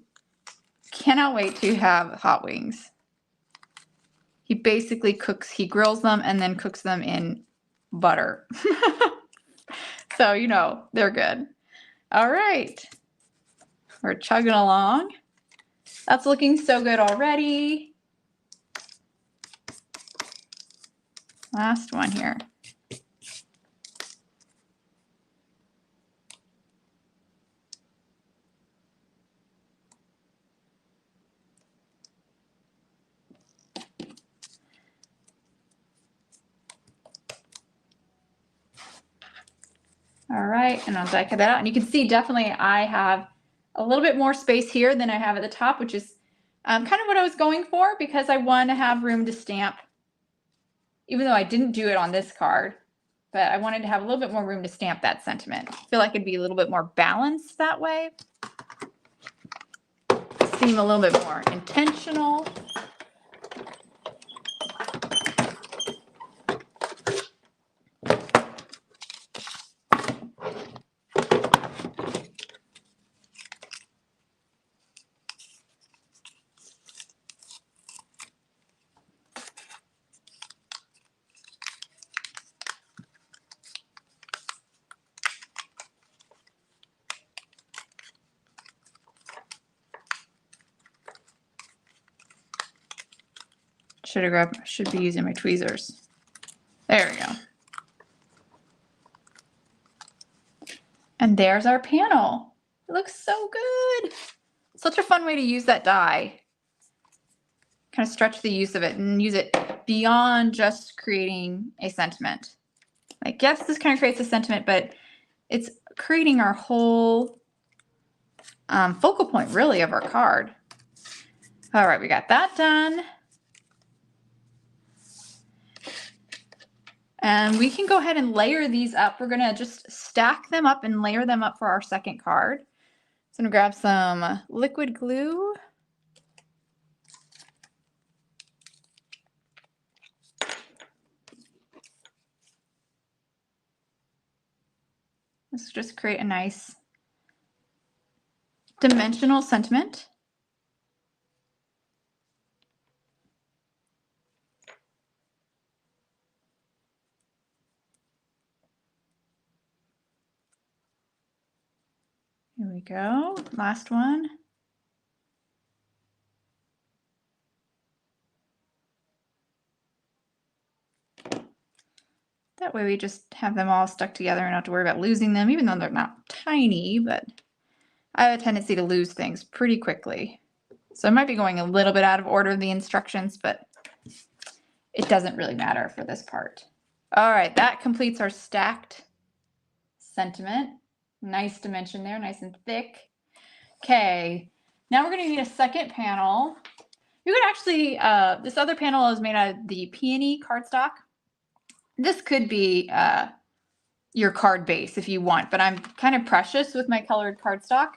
cannot wait to have hot wings. He basically grills them and then cooks them in butter. So, you know, they're good. All right. We're chugging along. That's looking so good already. Last one here. All right, and I'll die cut that out. And you can see definitely I have a little bit more space here than I have at the top, which is kind of what I was going for because I want to have room to stamp, even though I didn't do it on this card, but I wanted to have a little bit more room to stamp that sentiment. I feel like it'd be a little bit more balanced that way. Seem a little bit more intentional. Should be using my tweezers. There we go. And there's our panel. It looks so good. Such a fun way to use that die. Kind of stretch the use of it and use it beyond just creating a sentiment. Like, yes, this kind of creates a sentiment, but it's creating our whole focal point, really, of our card. All right, we got that done. And we can go ahead and layer these up. We're gonna just stack them up and layer them up for our second card. So I'm gonna grab some liquid glue. Let's just create a nice dimensional sentiment. Here we go, last one. That way we just have them all stuck together and not have to worry about losing them, even though they're not tiny, but I have a tendency to lose things pretty quickly. So I might be going a little bit out of order of the instructions, but it doesn't really matter for this part. All right, that completes our stacked sentiment. Nice dimension there, nice and thick. Okay, now we're gonna need a second panel. You could actually, this other panel is made out of the Peony cardstock. This could be your card base if you want, but I'm kind of precious with my colored cardstock.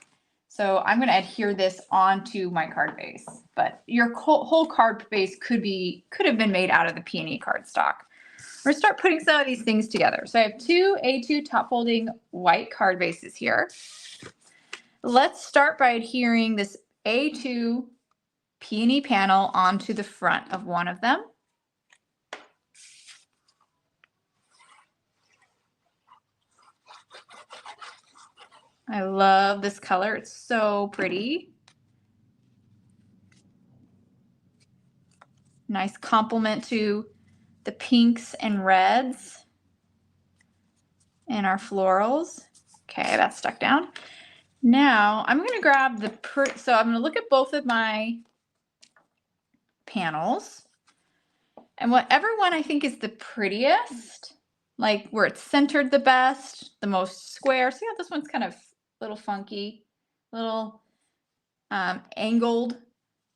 So I'm going to adhere this onto my card base, but your whole card base could have been made out of the Peony cardstock. We're going to start putting some of these things together. So I have two A2 top folding white card bases here. Let's start by adhering this A2 Peony panel onto the front of one of them. I love this color. It's so pretty. Nice complement to the pinks and reds and our florals. Okay, that's stuck down. Now I'm going to grab so I'm going to look at both of my panels, and whatever one I think is the prettiest, like where it's centered the best, the most square. See how this one's kind of a little funky, little angled.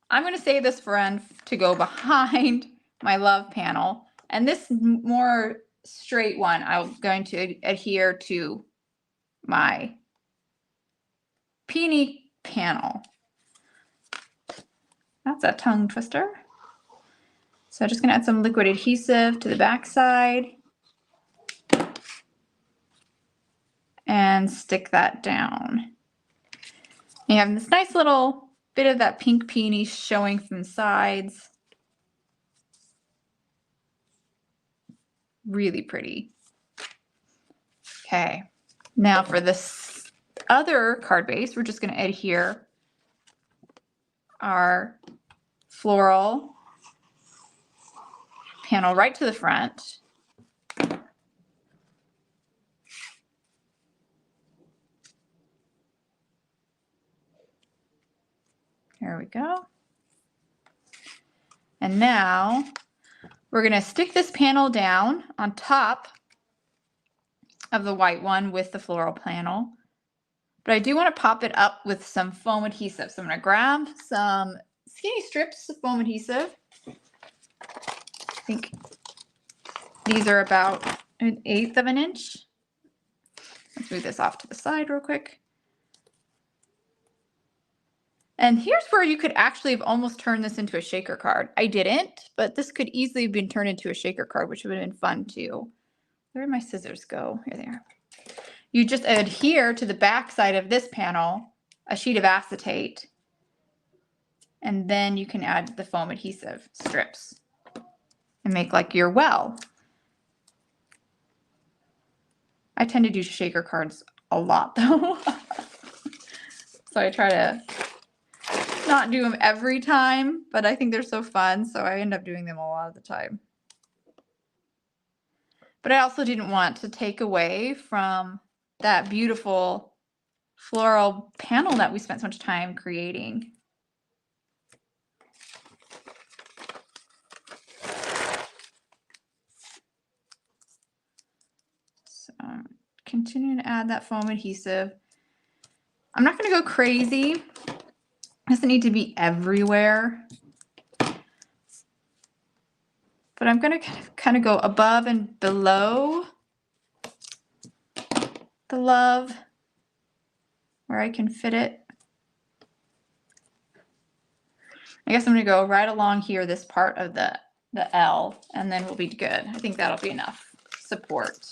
I'm going to save this friend to go behind my love panel, and this more straight one I'm going to adhere to my Peony panel. That's a tongue twister. So I'm just going to add some liquid adhesive to the back side and stick that down. You have this nice little bit of that pink peony showing from the sides. Really pretty. Okay, now for this other card base, we're just going to adhere our floral panel right to the front. we go. And now we're going to stick this panel down on top of the white one with the floral panel. But I do want to pop it up with some foam adhesive. So I'm going to grab some skinny strips of foam adhesive. I think these are about 1/8 of an inch. Let's move this off to the side real quick. And here's where you could actually have almost turned this into a shaker card. I didn't, but this could easily have been turned into a shaker card, which would have been fun too. Where did my scissors go? Here they are. You just adhere to the back side of this panel a sheet of acetate, and then you can add the foam adhesive strips and make like your well. I tend to do shaker cards a lot though. So I try to not do them every time, but I think they're so fun, so I end up doing them a lot of the time. But I also didn't want to take away from that beautiful floral panel that we spent so much time creating. So continue to add that foam adhesive. I'm not going to go crazy. It doesn't need to be everywhere. But I'm going to kind of go above and below the love where I can fit it. I guess I'm going to go right along here, this part of the L, and then we'll be good. I think that'll be enough support.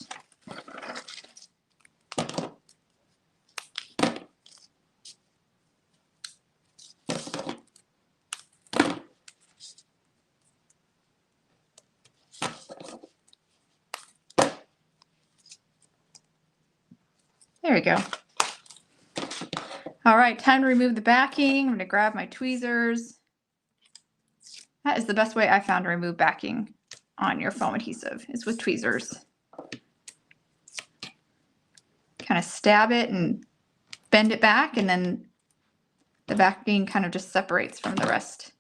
There we go. All right, time to remove the backing. I'm going to grab my tweezers. That is the best way I found to remove backing on your foam adhesive, is with tweezers. Kind of stab it and bend it back, and then the backing kind of just separates from the rest.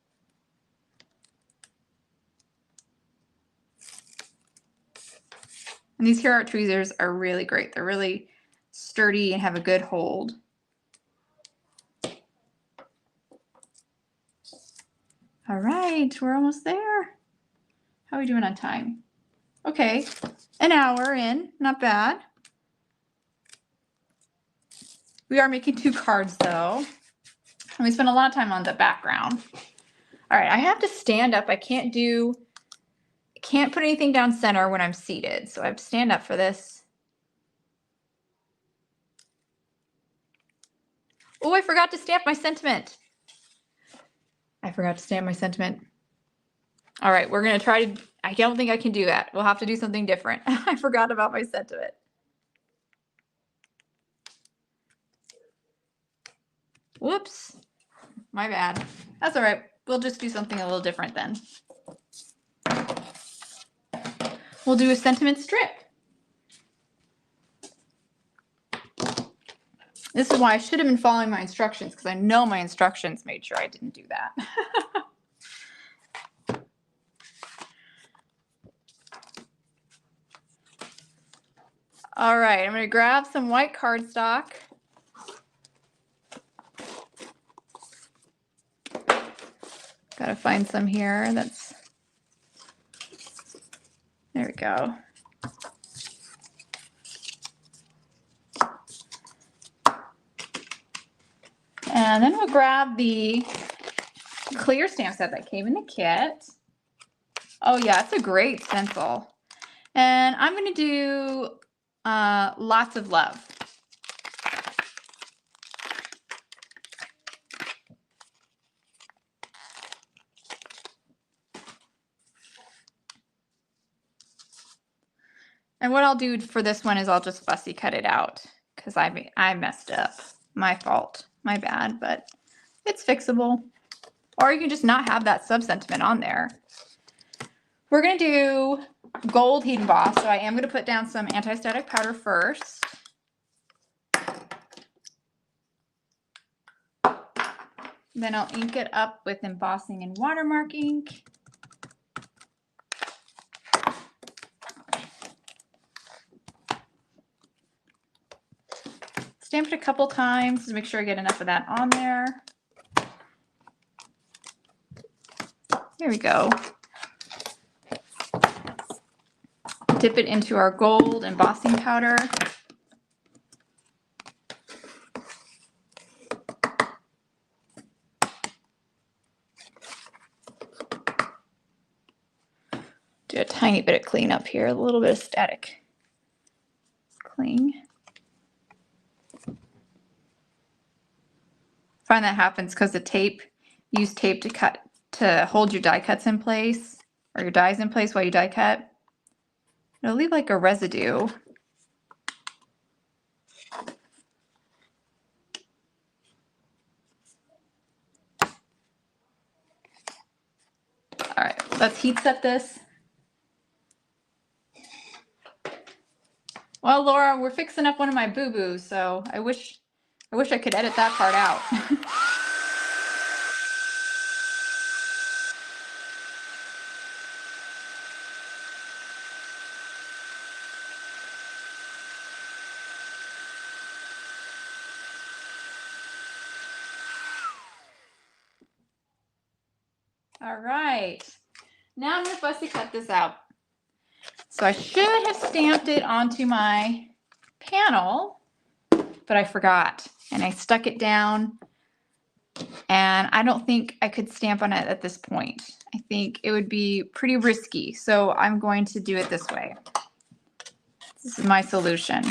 And these Hero Art tweezers are really great. They're really sturdy and have a good hold. All right, we're almost there. How are we doing on time? Okay, an hour in, not bad. We are making 2 cards though. And we spent a lot of time on the background. All right, I have to stand up. I can't put anything down center when I'm seated. So I have to stand up for this. Oh, I forgot to stamp my sentiment. I forgot to stamp my sentiment. All right, we're gonna try to, I don't think I can do that. We'll have to do something different. I forgot about my sentiment. Whoops, my bad. That's all right. We'll just do something a little different then. We'll do a sentiment strip. This is why I should have been following my instructions, because I know my instructions made sure I didn't do that. All right, I'm going to grab some white cardstock. Got to find some here. There we go. And then we'll grab the clear stamp set that came in the kit. Oh yeah, it's a great stencil. And I'm going to do lots of love. And what I'll do for this one is I'll just fussy cut it out, because I messed up. My fault. My bad, but it's fixable. Or you can just not have that sub-sentiment on there. We're going to do gold Heat Emboss, so I am going to put down some anti-static powder first. Then I'll ink it up with embossing and watermark ink. Stamp it a couple times to make sure I get enough of that on there. There we go. Dip it into our gold embossing powder. Do a tiny bit of cleanup here, a little bit of static cling. Find that happens because the tape, use tape to hold your die cuts in place, or your dies in place while you die cut. It'll leave like a residue. All right, let's heat set this. Well, Laura, we're fixing up one of my boo-boos, so I wish I could edit that part out. All right, now I'm gonna fussy cut this out. So I should have stamped it onto my panel, but I forgot, and I stuck it down, and I don't think I could stamp on it at this point. I think it would be pretty risky, so I'm going to do it this way. This is my solution,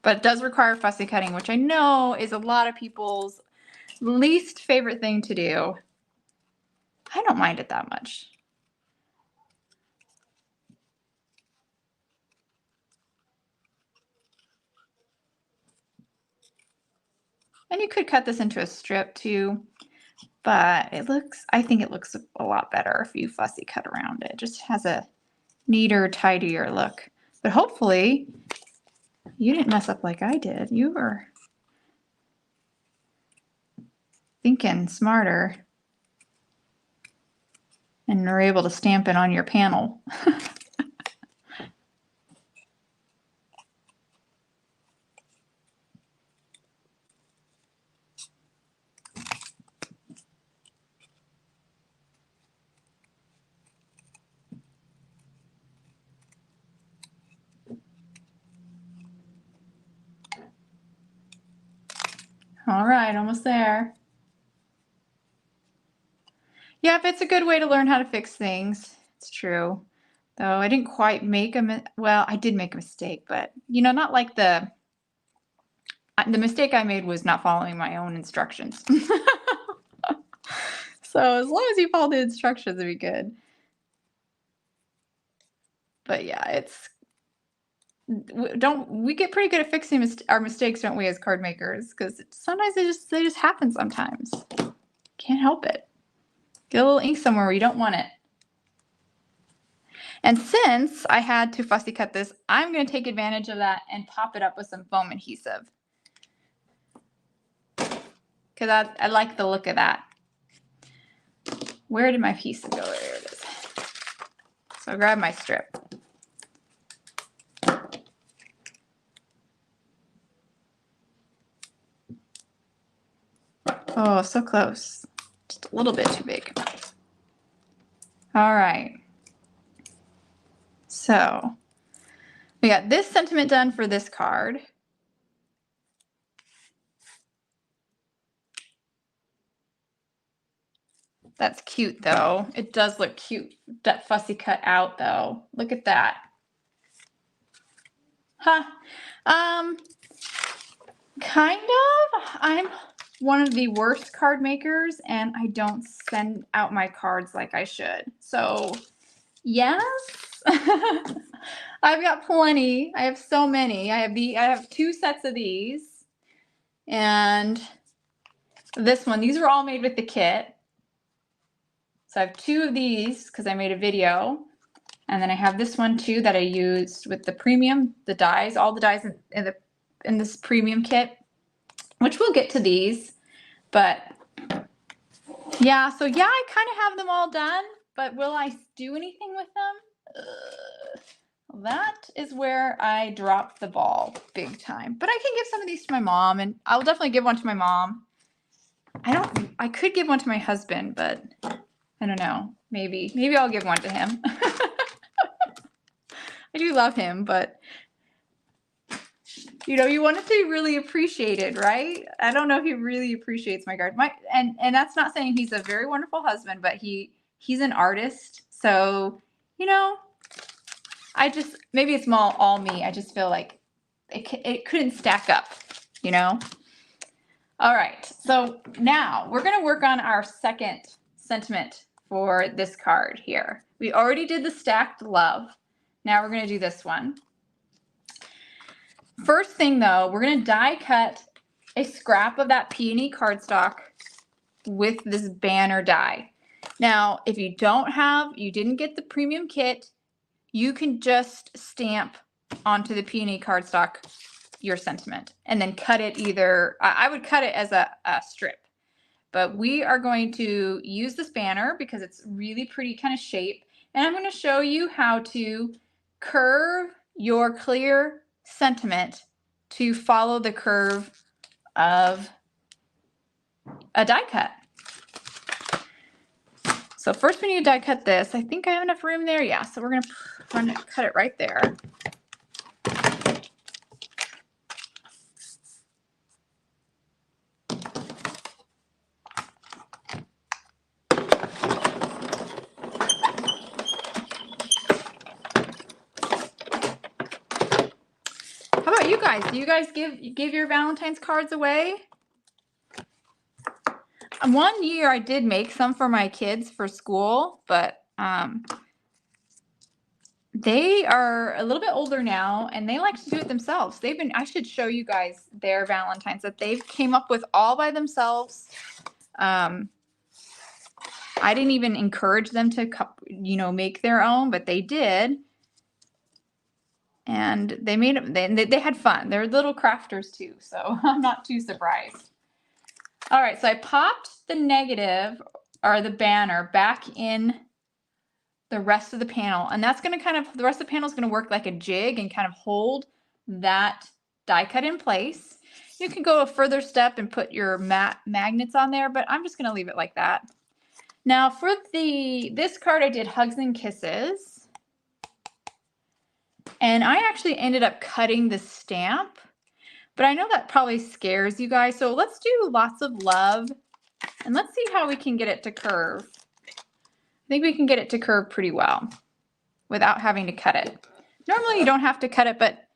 but it does require fussy cutting, which I know is a lot of people's least favorite thing to do. I don't mind it that much. And you could cut this into a strip too, but I think it looks a lot better if you fussy cut around it. It just has a neater, tidier look. But hopefully you didn't mess up like I did. You were thinking smarter and were able to stamp it on your panel. All right, almost there. Yep, it's a good way to learn how to fix things. It's true. Though I didn't quite make well, I did make a mistake, but you know, not like the mistake I made was not following my own instructions. So as long as you follow the instructions, it'd be good. But yeah, we get pretty good at fixing our mistakes, don't we, as card makers? Because sometimes they just happen sometimes. Can't help it. Get a little ink somewhere where you don't want it. And since I had to fussy cut this, I'm going to take advantage of that and pop it up with some foam adhesive. Because I like the look of that. Where did my piece go? There it is. So I'll grab my strip. Oh, so close. Just a little bit too big. All right. So we got this sentiment done for this card. That's cute though. It does look cute. That fussy cut out though. Look at that. Huh. Kind of. I'm one of the worst card makers and I don't send out my cards like I should. So yes. I've got plenty. I have so many. I have 2 sets of these. And this one, these were all made with the kit. So I have 2 of these because I made a video. And then I have this one too that I used with the premium, the dies, all the dies in this premium kit, which we'll get to these. But Yeah, so yeah, I kind of have them all done, but will I do anything with them? That is where I drop the ball big time. But I can give some of these to my mom, and I'll definitely give one to my mom. I could give one to my husband, but I don't know. Maybe I'll give one to him. I do love him, but you know, you want it to be really appreciated, right? I don't know if he really appreciates my garden. And that's not saying he's a very wonderful husband, but he's an artist. So, you know, maybe it's all me. I just feel like it couldn't stack up, you know? All right, so now we're gonna work on our second sentiment for this card here. We already did the stacked love. Now we're gonna do this one. First thing though, we're gonna die cut a scrap of that Peony cardstock with this banner die. Now, if you didn't get the premium kit, you can just stamp onto the Peony cardstock your sentiment and then cut it either, I would cut it as a strip. But we are going to use this banner because it's really pretty kind of shape. And I'm going to show you how to curve your clear sentiment to follow the curve of a die cut. So first we need to die cut this. I think I have enough room there. Yeah, so we're going to cut it right there. How about you guys? Do you guys give your Valentine's cards away? One year I did make some for my kids for school, but they are a little bit older now and they like to do it themselves. I should show you guys their Valentines that they've came up with all by themselves. I didn't even encourage them to, make their own, but they did. And they made them, they had fun. They're little crafters too, so I'm not too surprised. All right, so I popped the negative or the banner back in the rest of the panel, and that's going to the rest of the panel is going to work like a jig and kind of hold that die cut in place. You can go a further step and put your magnets on there, but I'm just going to leave it like that. Now for this card, I did Hugs and Kisses, and I actually ended up cutting the stamp, but I know that probably scares you guys, so let's do Lots of Love, and let's see how we can get it to curve. I think we can get it to curve pretty well without having to cut it. Normally you don't have to cut it, but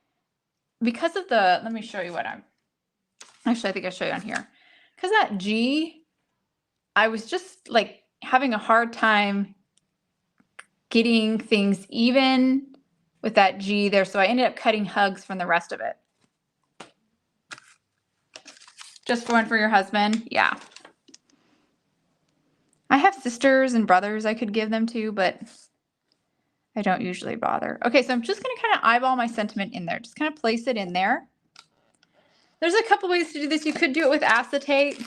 because of let me show you what I think I'll show you on here. Because that G, I was just like having a hard time getting things even with that G there, so I ended up cutting Hugs from the rest of it. Just one for your husband? Yeah. I have sisters and brothers I could give them to, but I don't usually bother. Okay, so I'm just going to kind of eyeball my sentiment in there. Just kind of place it in there. There's a couple ways to do this. You could do it with acetate.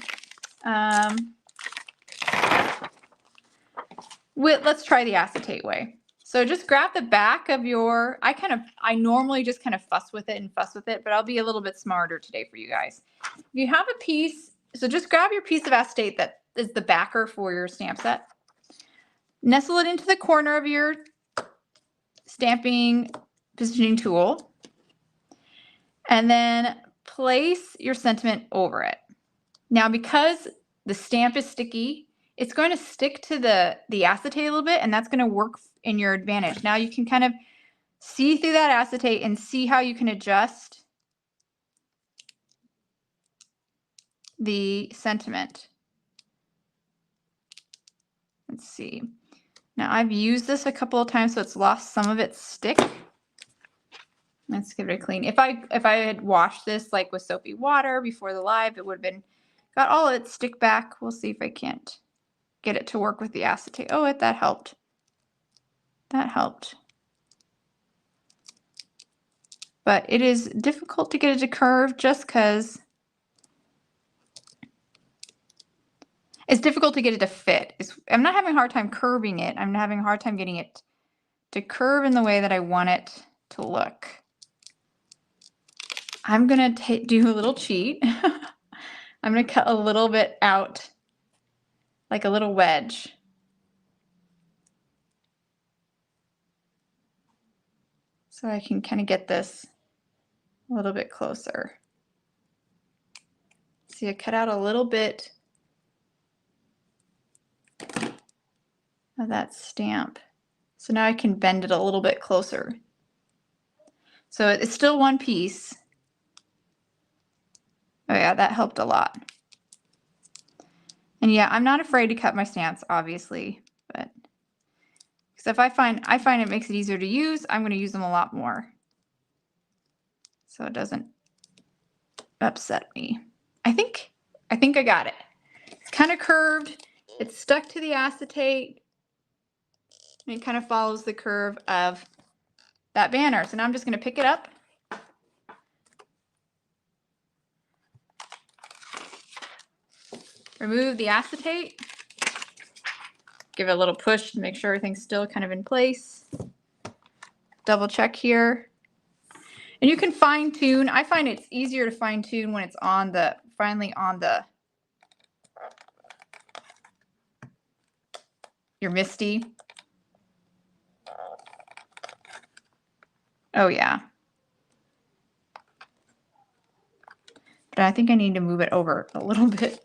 Let's try the acetate way. So just grab the back of your, I normally just kind of fuss with it, but I'll be a little bit smarter today for you guys. If you have a piece, so just grab your piece of acetate that is the backer for your stamp set. Nestle it into the corner of your stamping positioning tool. And then place your sentiment over it. Now, because the stamp is sticky, it's going to stick to the acetate a little bit, and that's going to work in your advantage. Now you can kind of see through that acetate and see how you can adjust the sentiment. Let's see. Now I've used this a couple of times, so it's lost some of its stick. Let's give it a clean. If I had washed this like with soapy water before the live, it would have got all of its stick back. We'll see if I can't get it to work with the acetate. Oh, that helped. That helped. But it is difficult to get it to curve just because. It's difficult to get it to fit. I'm not having a hard time curving it. I'm having a hard time getting it to curve in the way that I want it to look. I'm going to do a little cheat. I'm going to cut a little bit out, like a little wedge. So I can kind of get this a little bit closer. See, I cut out a little bit of that stamp. So now I can bend it a little bit closer. So it's still one piece. Oh yeah, that helped a lot. And yeah, I'm not afraid to cut my stamps, obviously, but because if I find it makes it easier to use, I'm going to use them a lot more. So it doesn't upset me. I think I got it. It's kind of curved. It's stuck to the acetate. And it kind of follows the curve of that banner. So now I'm just going to pick it up. Remove the acetate. Give it a little push to make sure everything's still kind of in place. Double check here. And you can fine tune. I find it's easier to fine tune when it's on the, finally on the, your MISTI. Oh yeah. But I think I need to move it over a little bit.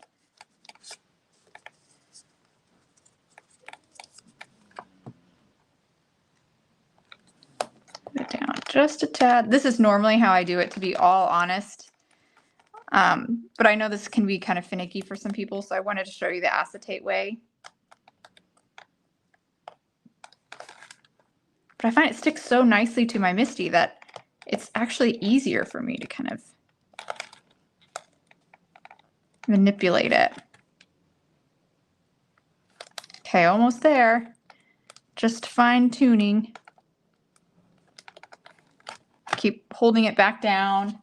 Put it down just a tad. This is normally how I do it, to be all honest. But I know this can be kind of finicky for some people, so I wanted to show you the acetate way. But I find it sticks so nicely to my MISTI that it's actually easier for me to kind of manipulate it. Okay, almost there. Just fine tuning. Keep holding it back down.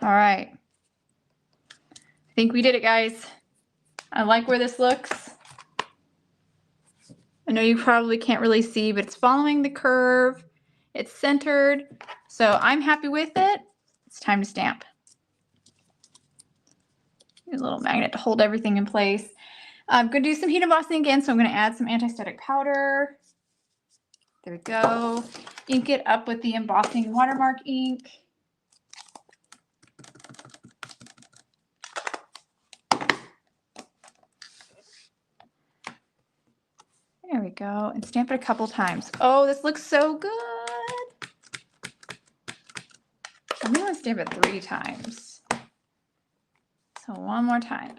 All right. I think we did it, guys. I like where this looks. I know you probably can't really see, but it's following the curve. It's centered. So I'm happy with it. It's time to stamp. A little magnet to hold everything in place. I'm going to do some heat embossing again, so I'm going to add some anti-static powder. There we go. Ink it up with the embossing watermark ink. There we go. And stamp it a couple times. Oh, this looks so good. I'm going to stamp it 3 times. So one more time.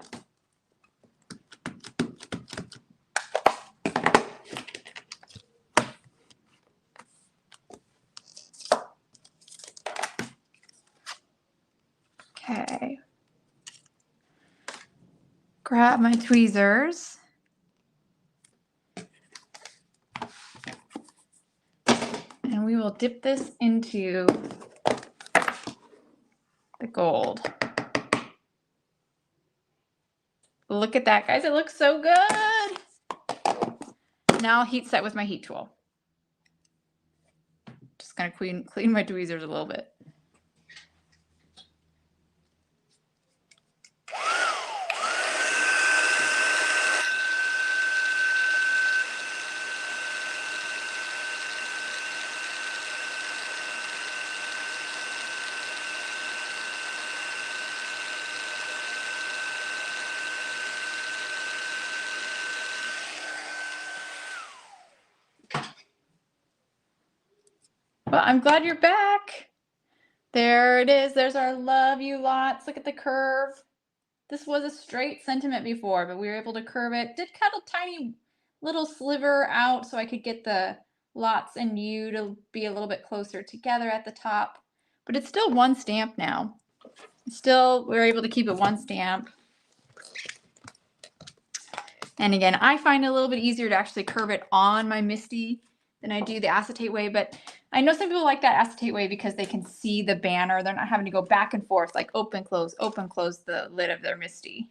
Okay. Grab my tweezers. And we will dip this into the gold. Look at that, guys. It looks so good. Now I'll heat set with my heat tool. Just gonna clean my tweezers a little bit. Well, I'm glad you're back. There it is. There's our love you lots. Look at the curve. This was a straight sentiment before, but we were able to curve it. Did cut a tiny little sliver out so I could get the lots and you to be a little bit closer together at the top. But it's still one stamp now. Still, we're able to keep it one stamp. And again, I find it a little bit easier to actually curve it on my Misty than I do the acetate way, but I know some people like that acetate way because they can see the banner. They're not having to go back and forth, like open, close the lid of their Misty.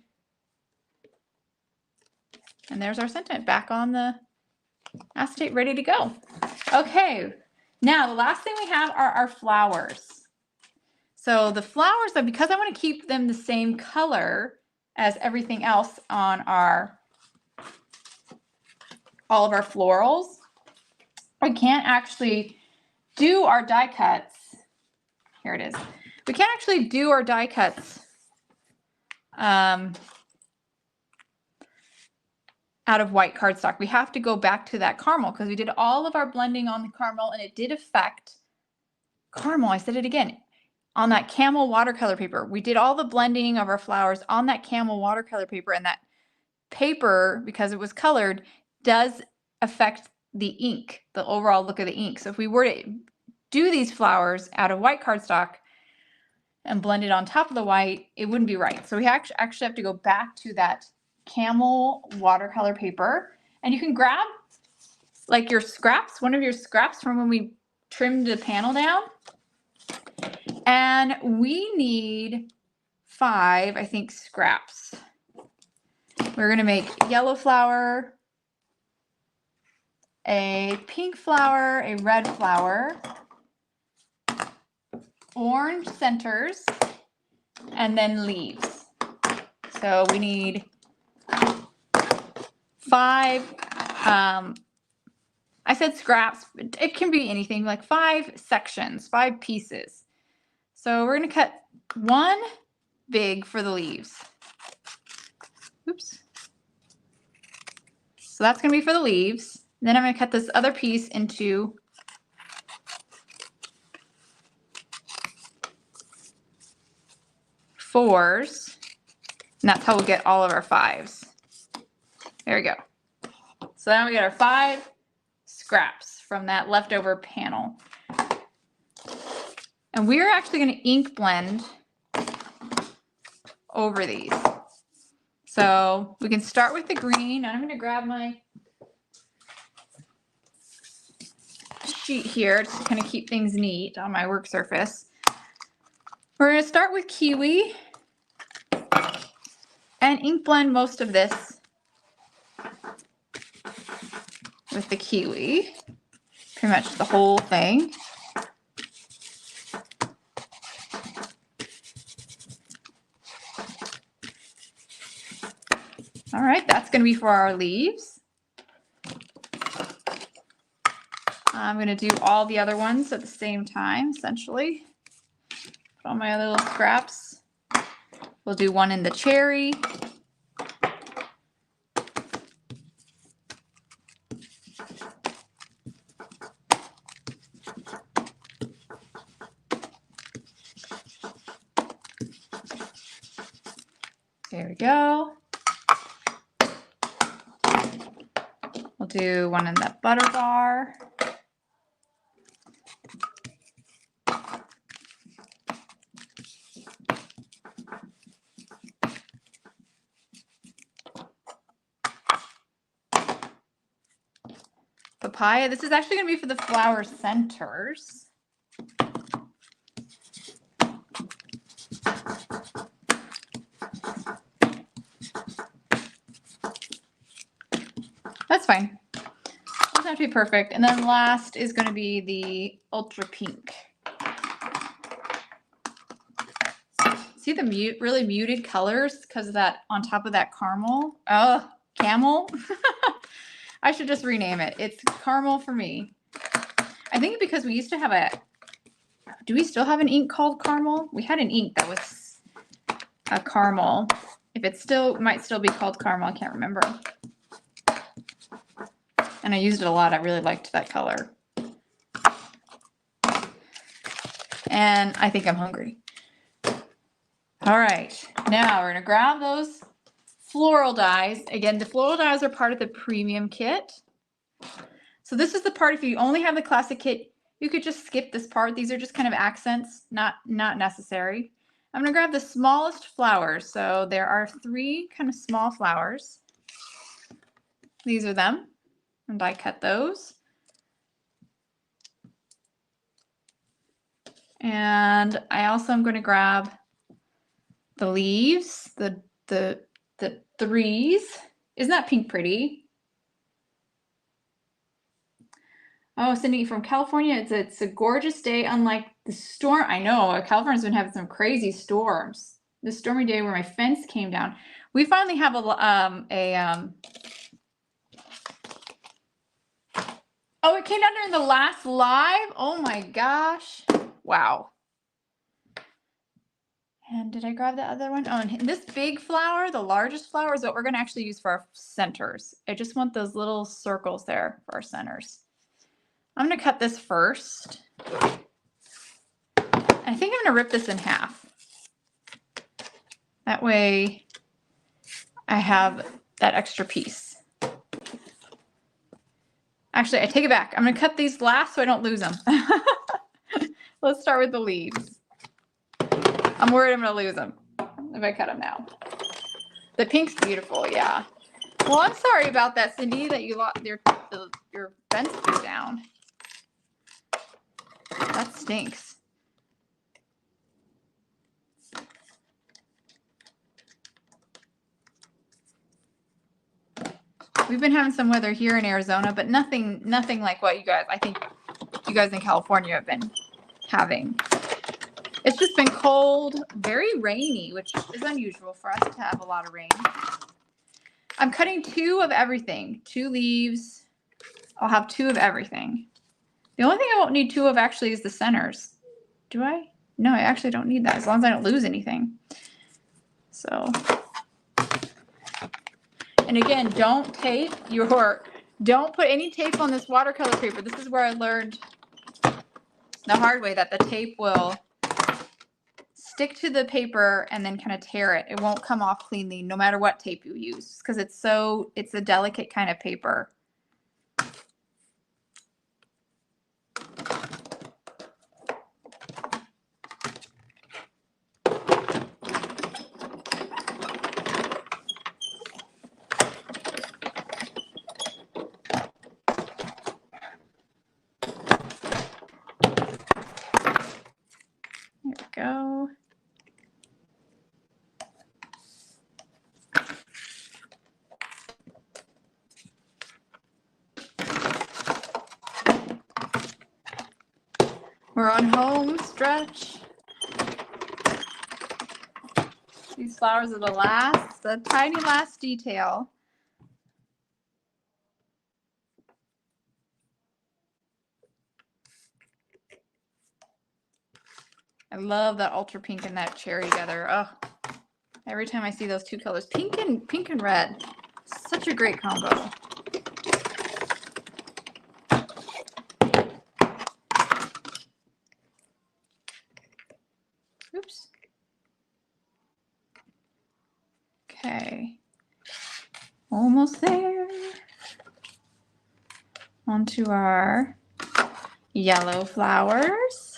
And there's our sentiment back on the acetate, ready to go. Okay, now the last thing we have are our flowers. So the flowers, because I want to keep them the same color as everything else on all of our florals, I can't actually do our die cuts. Here it is. We can't actually do our die cuts out of white cardstock. We have to go back to that caramel because we did all of our blending on the caramel and it did affect caramel. I said it again. On that camel watercolor paper. We did all the blending of our flowers on that camel watercolor paper, and that paper, because it was colored, does affect the ink, the overall look of the ink. So if we were to do these flowers out of white cardstock and blend it on top of the white, it wouldn't be right. So we actually have to go back to that camel watercolor paper, and you can grab like your scraps, one of your scraps from when we trimmed the panel down. And we need 5, I think, scraps. We're going to make yellow flower, a pink flower, a red flower, orange centers, and then leaves. So we need 5, I said scraps, but it can be anything, like 5 sections, 5 pieces. So we're going to cut 1 big for the leaves. Oops. So that's going to be for the leaves. Then I'm going to cut this other piece into 4s. And that's how we'll get all of our 5s. There we go. So now we got our 5 scraps from that leftover panel. And we're actually going to ink blend over these. So we can start with the green. I'm going to grab my sheet here to kind of keep things neat on my work surface. We're going to start with Kiwi and ink blend most of this with the Kiwi. Pretty much the whole thing. All right, that's going to be for our leaves. I'm going to do all the other ones at the same time, essentially. Put all my other little scraps. We'll do one in the cherry. There we go. We'll do one in the butter bar. Papaya. This is actually going to be for the flower centers. That's fine. Doesn't have to be perfect. And then last is going to be the ultra pink. See the really muted colors because of that on top of that caramel? Oh, camel. I should just rename it. It's caramel for me. I think because we used to have do we still have an ink called caramel? We had an ink that was a caramel. If it might still be called caramel, I can't remember. And I used it a lot. I really liked that color. And I think I'm hungry. All right, now we're gonna grab those floral dies. Again, the floral dies are part of the premium kit. So this is the part, if you only have the classic kit, you could just skip this part. These are just kind of accents, not necessary. I'm gonna grab the smallest flowers. So there are 3 kind of small flowers. These are them, and I cut those. And I also am going to grab the leaves, the threes. Isn't that pink pretty? Oh, Cindy from California, it's a gorgeous day, unlike the storm. I know, California's been having some crazy storms. The stormy day where my fence came down. We finally have oh, it came down during the last live? Oh my gosh. Wow. And did I grab the other one? Oh, and this big flower, the largest flower, is what we're going to actually use for our centers. I just want those little circles there for our centers. I'm going to cut this first. I think I'm going to rip this in half. That way I have that extra piece. Actually, I take it back. I'm going to cut these last so I don't lose them. Let's start with the leaves. I'm worried I'm going to lose them if I cut them now. The pink's beautiful, yeah. Well, I'm sorry about that, Cindy, that you lost your fence blew down. That stinks. We've been having some weather here in Arizona, but nothing like what I think you guys in California have been having. It's just been cold, very rainy, which is unusual for us to have a lot of rain. I'm cutting 2 of everything, 2 leaves. I'll have 2 of everything. The only thing I won't need 2 of actually is the centers. Do I? No, I actually don't need that as long as I don't lose anything. So, and again, don't put any tape on this watercolor paper. This is where I learned the hard way that the tape will stick to the paper and then kind of tear it. It won't come off cleanly no matter what tape you use because it's a delicate kind of paper. There we go. We're on home stretch. These flowers are the tiny last detail. I love that ultra pink and that cherry together. Oh, every time I see those 2 colors, pink and red, such a great combo. Oops. Okay, almost there. Onto our yellow flowers.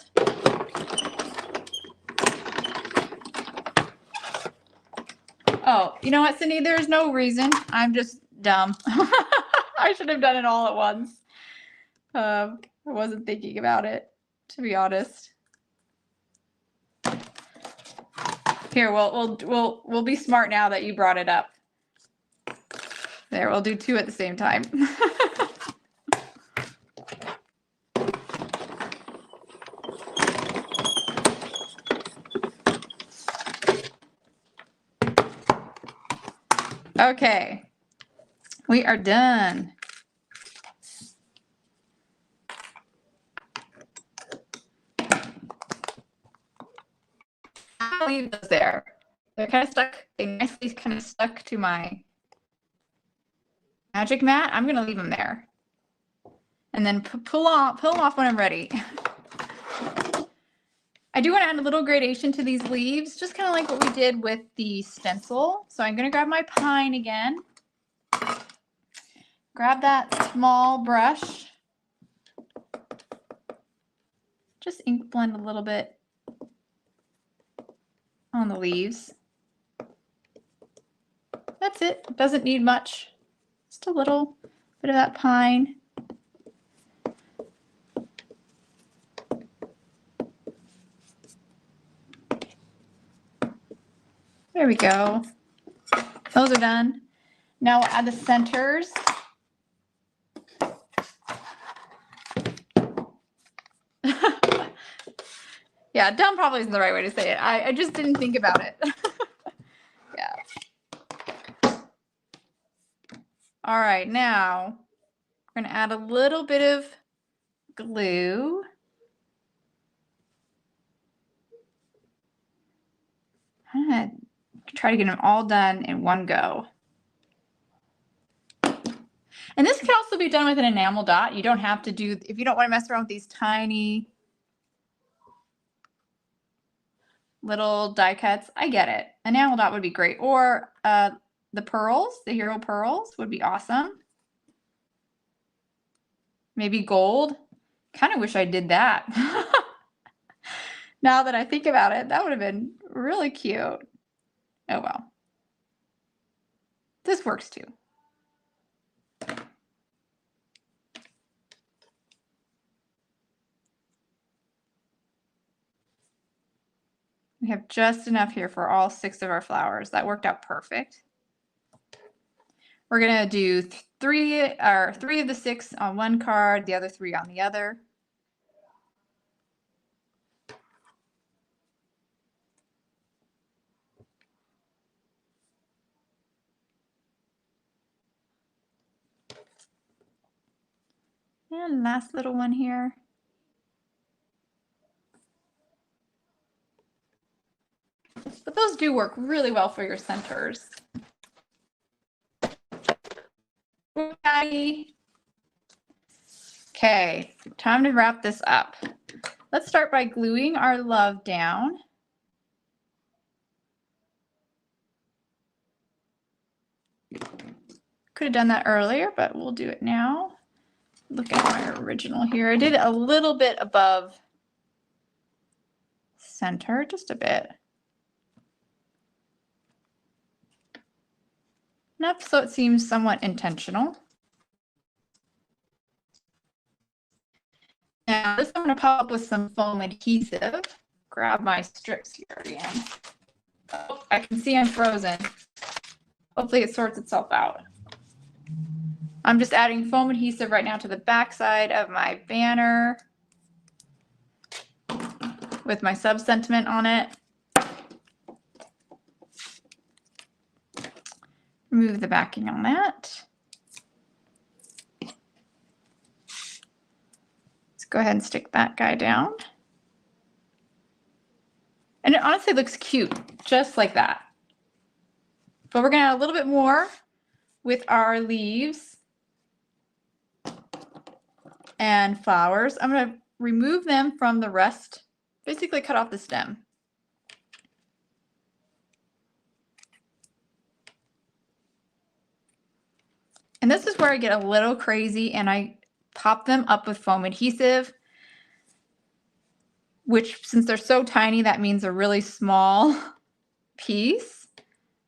Oh, you know what, Cindy? There's no reason. I'm just dumb. I should have done it all at once. I wasn't thinking about it, to be honest. Here, we'll be smart now that you brought it up. There, we'll do 2 at the same time. Okay, we are done. I'll leave those there. They're kind of stuck. They nicely kind of stuck to my magic mat. I'm gonna leave them there, and then pull them off when I'm ready. I do want to add a little gradation to these leaves, just kind of like what we did with the stencil. So I'm going to grab my pine again. Grab that small brush. Just ink blend a little bit on the leaves. That's it. Doesn't need much. Just a little bit of that pine. There we go. Those are done. Now we'll add the centers. Yeah, dumb probably isn't the right way to say it. I just didn't think about it. Yeah. All right, now we're gonna add a little bit of glue. I'm gonna try to get them all done in one go. And this can also be done with an enamel dot. You don't have to do, if you don't want to mess around with these tiny little die cuts, I get it. Enamel dot would be great. Or the pearls, the hero pearls would be awesome. Maybe gold. Kind of wish I did that. Now that I think about it, that would have been really cute. Oh well. This works too. We have just enough here for all 6 of our flowers. That worked out perfect. We're gonna do 3 of the 6 on one card, the other 3 on the other. And last little one here. But those do work really well for your centers. Okay, time to wrap this up. Let's start by gluing our love down. Could have done that earlier, but we'll do it now. Look at my original here. I did a little bit above center, just a bit. Enough so it seems somewhat intentional. Now this I'm going to pop up with some foam adhesive. Grab my strips here again. Oh, I can see I'm frozen. Hopefully it sorts itself out. I'm just adding foam adhesive right now to the back side of my banner with my sub-sentiment on it. Remove the backing on that. Let's go ahead and stick that guy down. And it honestly looks cute, just like that. But we're gonna add a little bit more with our leaves and flowers. I'm gonna remove them from the rest, basically cut off the stem. And this is where I get a little crazy and I pop them up with foam adhesive, which since they're so tiny, that means a really small piece.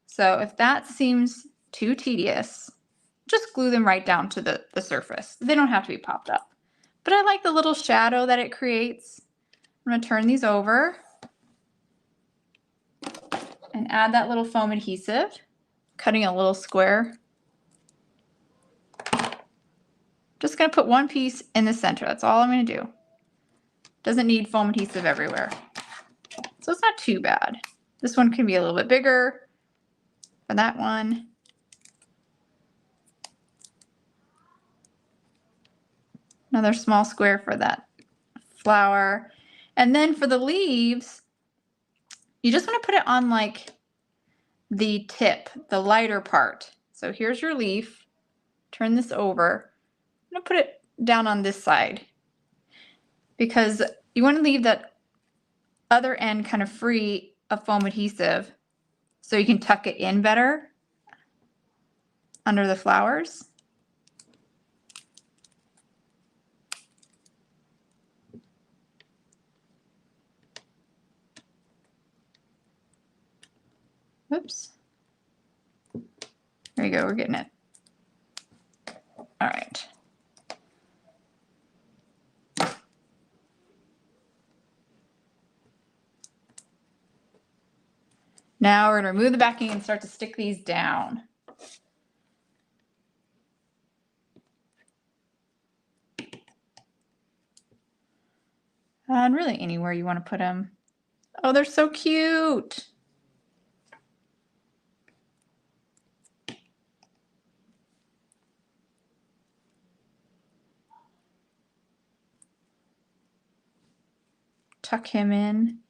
So if that seems too tedious, just glue them right down to the surface. They don't have to be popped up. But I like the little shadow that it creates. I'm going to turn these over and add that little foam adhesive, cutting a little square. Just going to put one piece in the center. That's all I'm going to do. Doesn't need foam adhesive everywhere. So it's not too bad. This one can be a little bit bigger for that one. Another small square for that flower. And then for the leaves, you just want to put it on like the tip, the lighter part. So here's your leaf. Turn this over. I'm going to put it down on this side because you want to leave that other end kind of free of foam adhesive so you can tuck it in better under the flowers. Oops. There you go, we're getting it. Now we're going to remove the backing and start to stick these down. And really anywhere you want to put them. Oh, they're so cute. Tuck him in.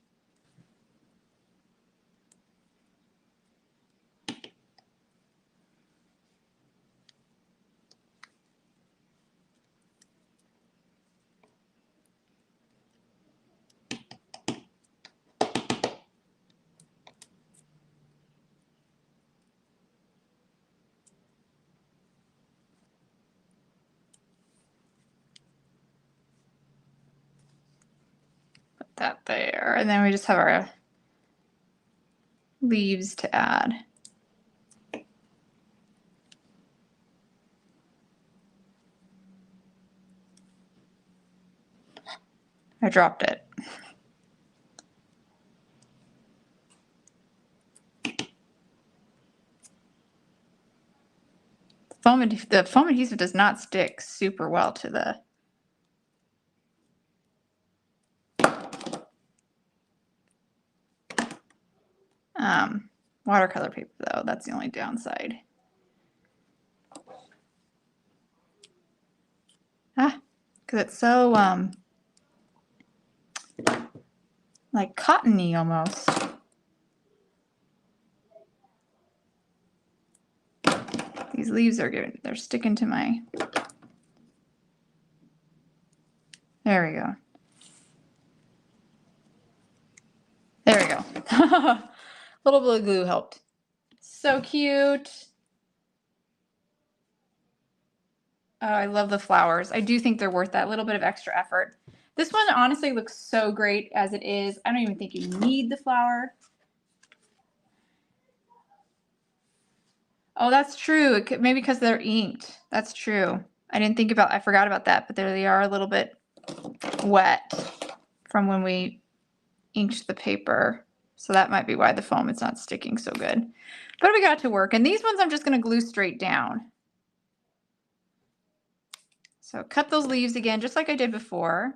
That there, and then we just have our leaves to add. I dropped it. The foam adhesive does not stick super well to the watercolor paper, though. That's the only downside. Because it's so like cottony almost. These leaves are good. They're sticking to my. There we go. There we go. A little bit of glue helped. So cute. Oh, I love the flowers. I do think they're worth that little bit of extra effort. This one honestly looks so great as it is. I don't even think you need the flower. Oh, that's true. Maybe because they're inked. That's true. I forgot about that, but there they are a little bit wet from when we inked the paper. So that might be why the foam is not sticking so good. But we got to work. And these ones I'm just going to glue straight down. So cut those leaves again, just like I did before.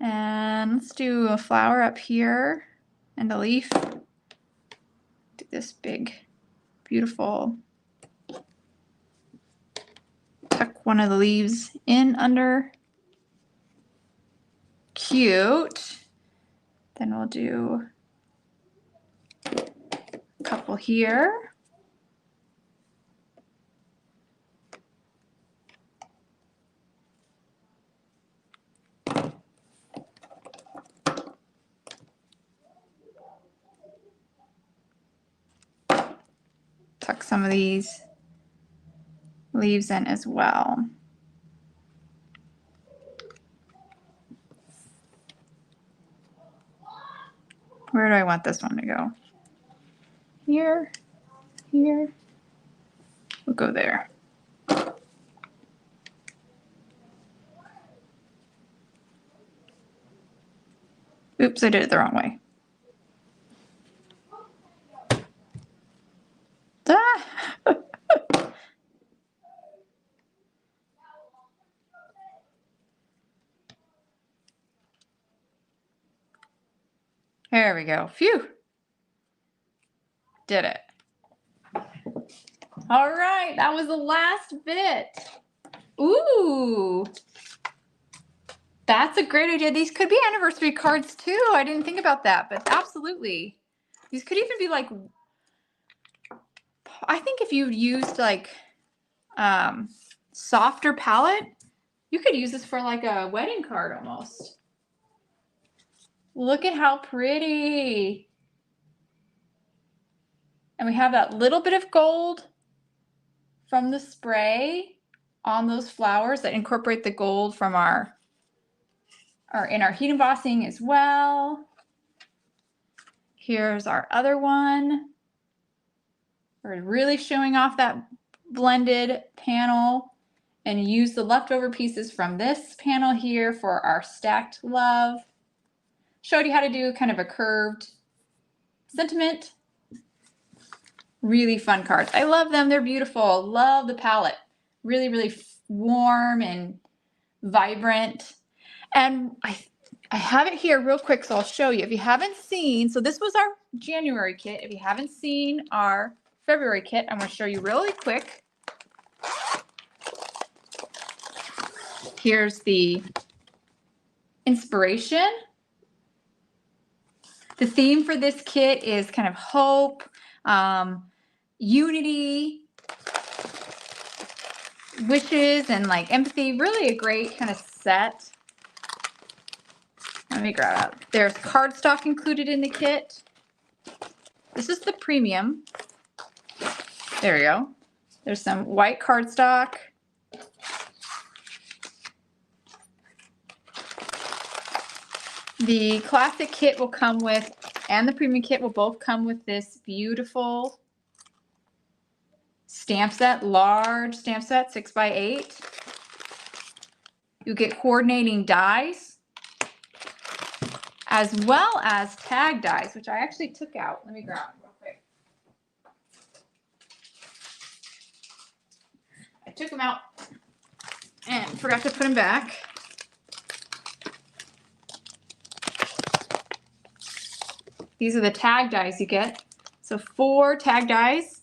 And let's do a flower up here and a leaf. Do this big, beautiful. Tuck one of the leaves in under. Cute. Then we'll do a couple here. Tuck some of these leaves in as well. Where do I want this one to go? Here, here. We'll go there. Oops, I did it the wrong way. Ah! There we go. Phew. Did it. All right, that was the last bit. Ooh. That's a great idea. These could be anniversary cards too. I didn't think about that, but absolutely. These could even be like, I think if you used like softer palette, you could use this for like a wedding card almost. Look at how pretty. And we have that little bit of gold from the spray on those flowers that incorporate the gold from our heat embossing as well. Here's our other one. We're really showing off that blended panel, and use the leftover pieces from this panel here for our stacked love. Showed you how to do kind of a curved sentiment. Really fun cards. I love them. They're beautiful. Love the palette. Really, really warm and vibrant. And I have it here real quick, so I'll show you. If you haven't seen, so this was our January kit. If you haven't seen our February kit, I'm going to show you really quick. Here's the inspiration. The theme for this kit is kind of hope, unity, wishes, and like empathy. Really a great kind of set. Let me grab it up. There's cardstock included in the kit. This is the premium. There you go. There's some white cardstock. The classic kit will come with, and the premium kit will both come with this beautiful stamp set, large stamp set, 6x8. You get coordinating dies, as well as tag dies, which I actually took out. Let me grab them real quick. I took them out and forgot to put them back. These are the tag dies you get. So 4 tag dies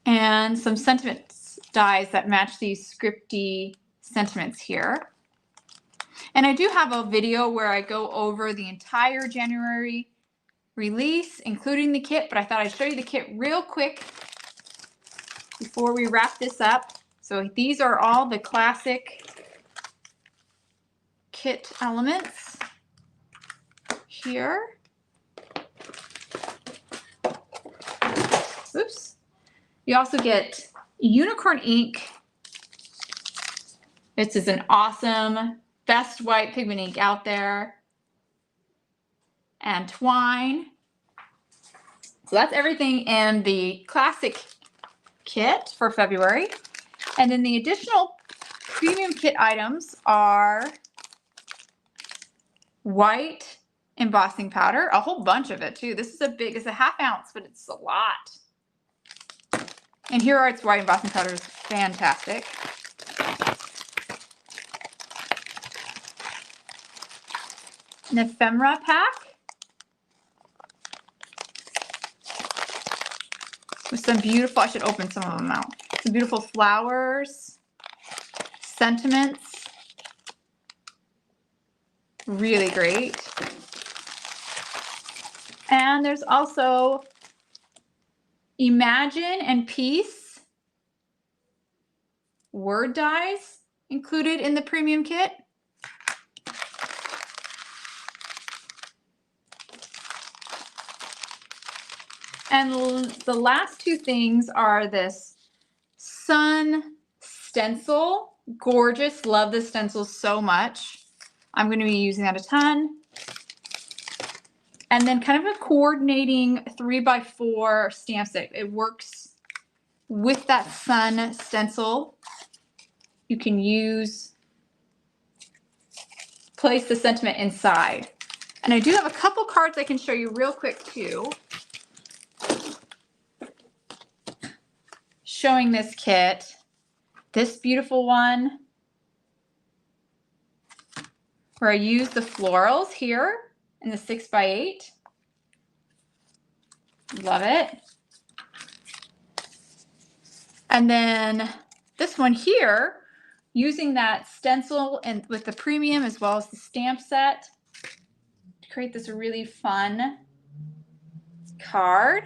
and some sentiments dies that match these scripty sentiments here. And I do have a video where I go over the entire January release, including the kit, but I thought I'd show you the kit real quick before we wrap this up. So these are all the classic kit elements here. Oops. You also get unicorn ink. This is an awesome, best white pigment ink out there. And twine. So that's everything in the classic kit for February. And then the additional premium kit items are white embossing powder, a whole bunch of it too. This is it's a ½ ounce, but it's a lot. And here are its white embossing powder is fantastic. An ephemera pack with some beautiful, I should open some of them out. Some beautiful flowers, sentiments. Really great. And there's also Imagine and Peace word dies included in the premium kit. And the last 2 things are this sun stencil. Gorgeous. Love this stencil so much. I'm going to be using that a ton. And then kind of a coordinating 3x4 stamp set. It works with that sun stencil. You can place the sentiment inside. And I do have a couple cards I can show you real quick too. Showing this kit. This beautiful one where I use the florals here in the 6x8. Love it. And then this one here, using that stencil and with the premium as well as the stamp set to create this really fun card.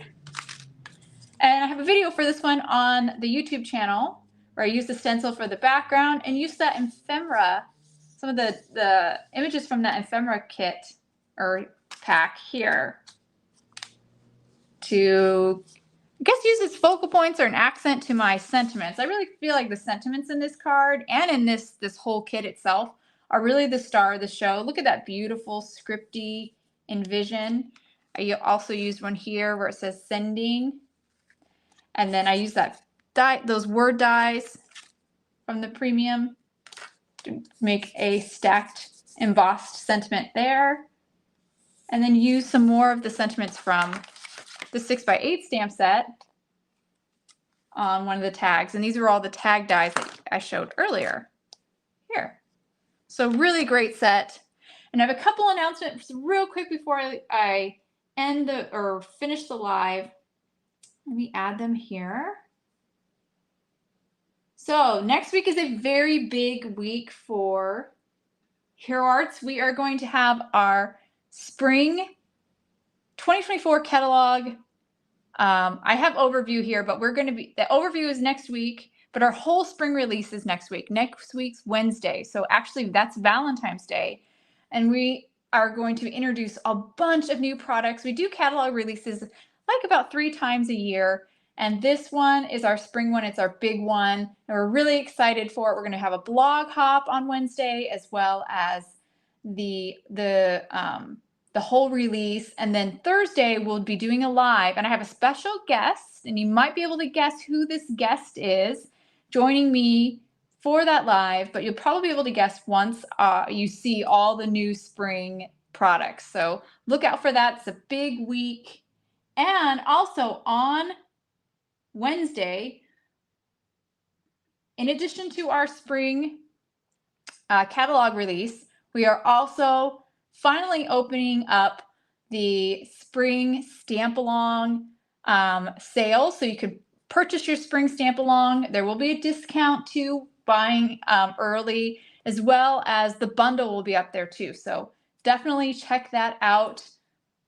And I have a video for this one on the YouTube channel where I use the stencil for the background and use that ephemera, some of the images from that ephemera kit or pack here to, I guess, use as focal points or an accent to my sentiments. I really feel like the sentiments in this card and in this whole kit itself are really the star of the show. Look at that beautiful scripty envision. I also used one here where it says sending. And then I use that those word dies from the premium to make a stacked embossed sentiment there. And then use some more of the sentiments from the 6x8 stamp set on one of the tags. And these are all the tag dies that I showed earlier here. So really great set. And I have a couple announcements real quick before I end or finish the live. Let me add them here. So next week is a very big week for Hero Arts. We are going to have our spring 2024 catalog. I have overview here, but the overview is next week, but our whole spring release is next week. Next week's Wednesday. So actually that's Valentine's Day. And we are going to introduce a bunch of new products. We do catalog releases like about 3 times a year. And this one is our spring one. It's our big one. And we're really excited for it. We're going to have a blog hop on Wednesday, as well as the whole release. And then Thursday we'll be doing a live, and I have a special guest, and you might be able to guess who this guest is joining me for that live, but you'll probably be able to guess once you see all the new spring products. So look out for that. It's a big week. And also on Wednesday, in addition to our spring catalog release, we are also finally opening up the spring stamp along sale. So you could purchase your spring stamp along. There will be a discount to buying early, as well as the bundle will be up there too. So definitely check that out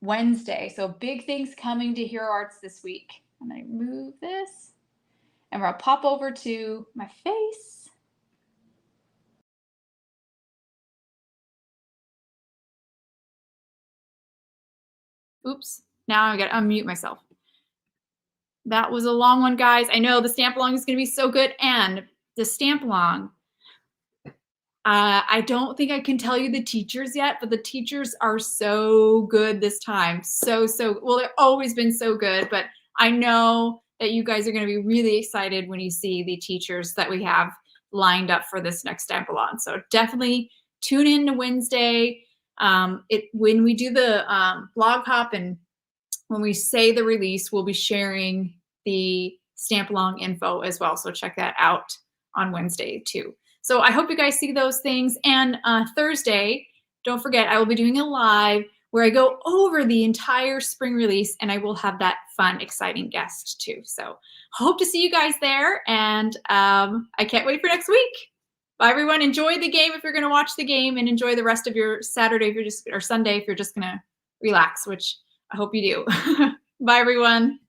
Wednesday. So big things coming to Hero Arts this week. I'm going to move this, and we'll pop over to my face. Oops, now I gotta unmute myself. That was a long one, guys. I know the stamp along is gonna be so good, and the stamp along, I don't think I can tell you the teachers yet, but the teachers are so good this time. So well, they've always been so good, but I know that you guys are gonna be really excited when you see the teachers that we have lined up for this next stamp along. So definitely tune in to Wednesday. When we do the blog hop, and when we say the release, we'll be sharing the stamp along info as well. So check that out on Wednesday too. So I hope you guys see those things. And Thursday, don't forget, I will be doing a live where I go over the entire spring release, and I will have that fun, exciting guest too. So hope to see you guys there, and I can't wait for next week. Bye, everyone. Enjoy the game if you're going to watch the game, and enjoy the rest of your Saturday if you're just, or Sunday if you're just going to relax, which I hope you do. Bye, everyone.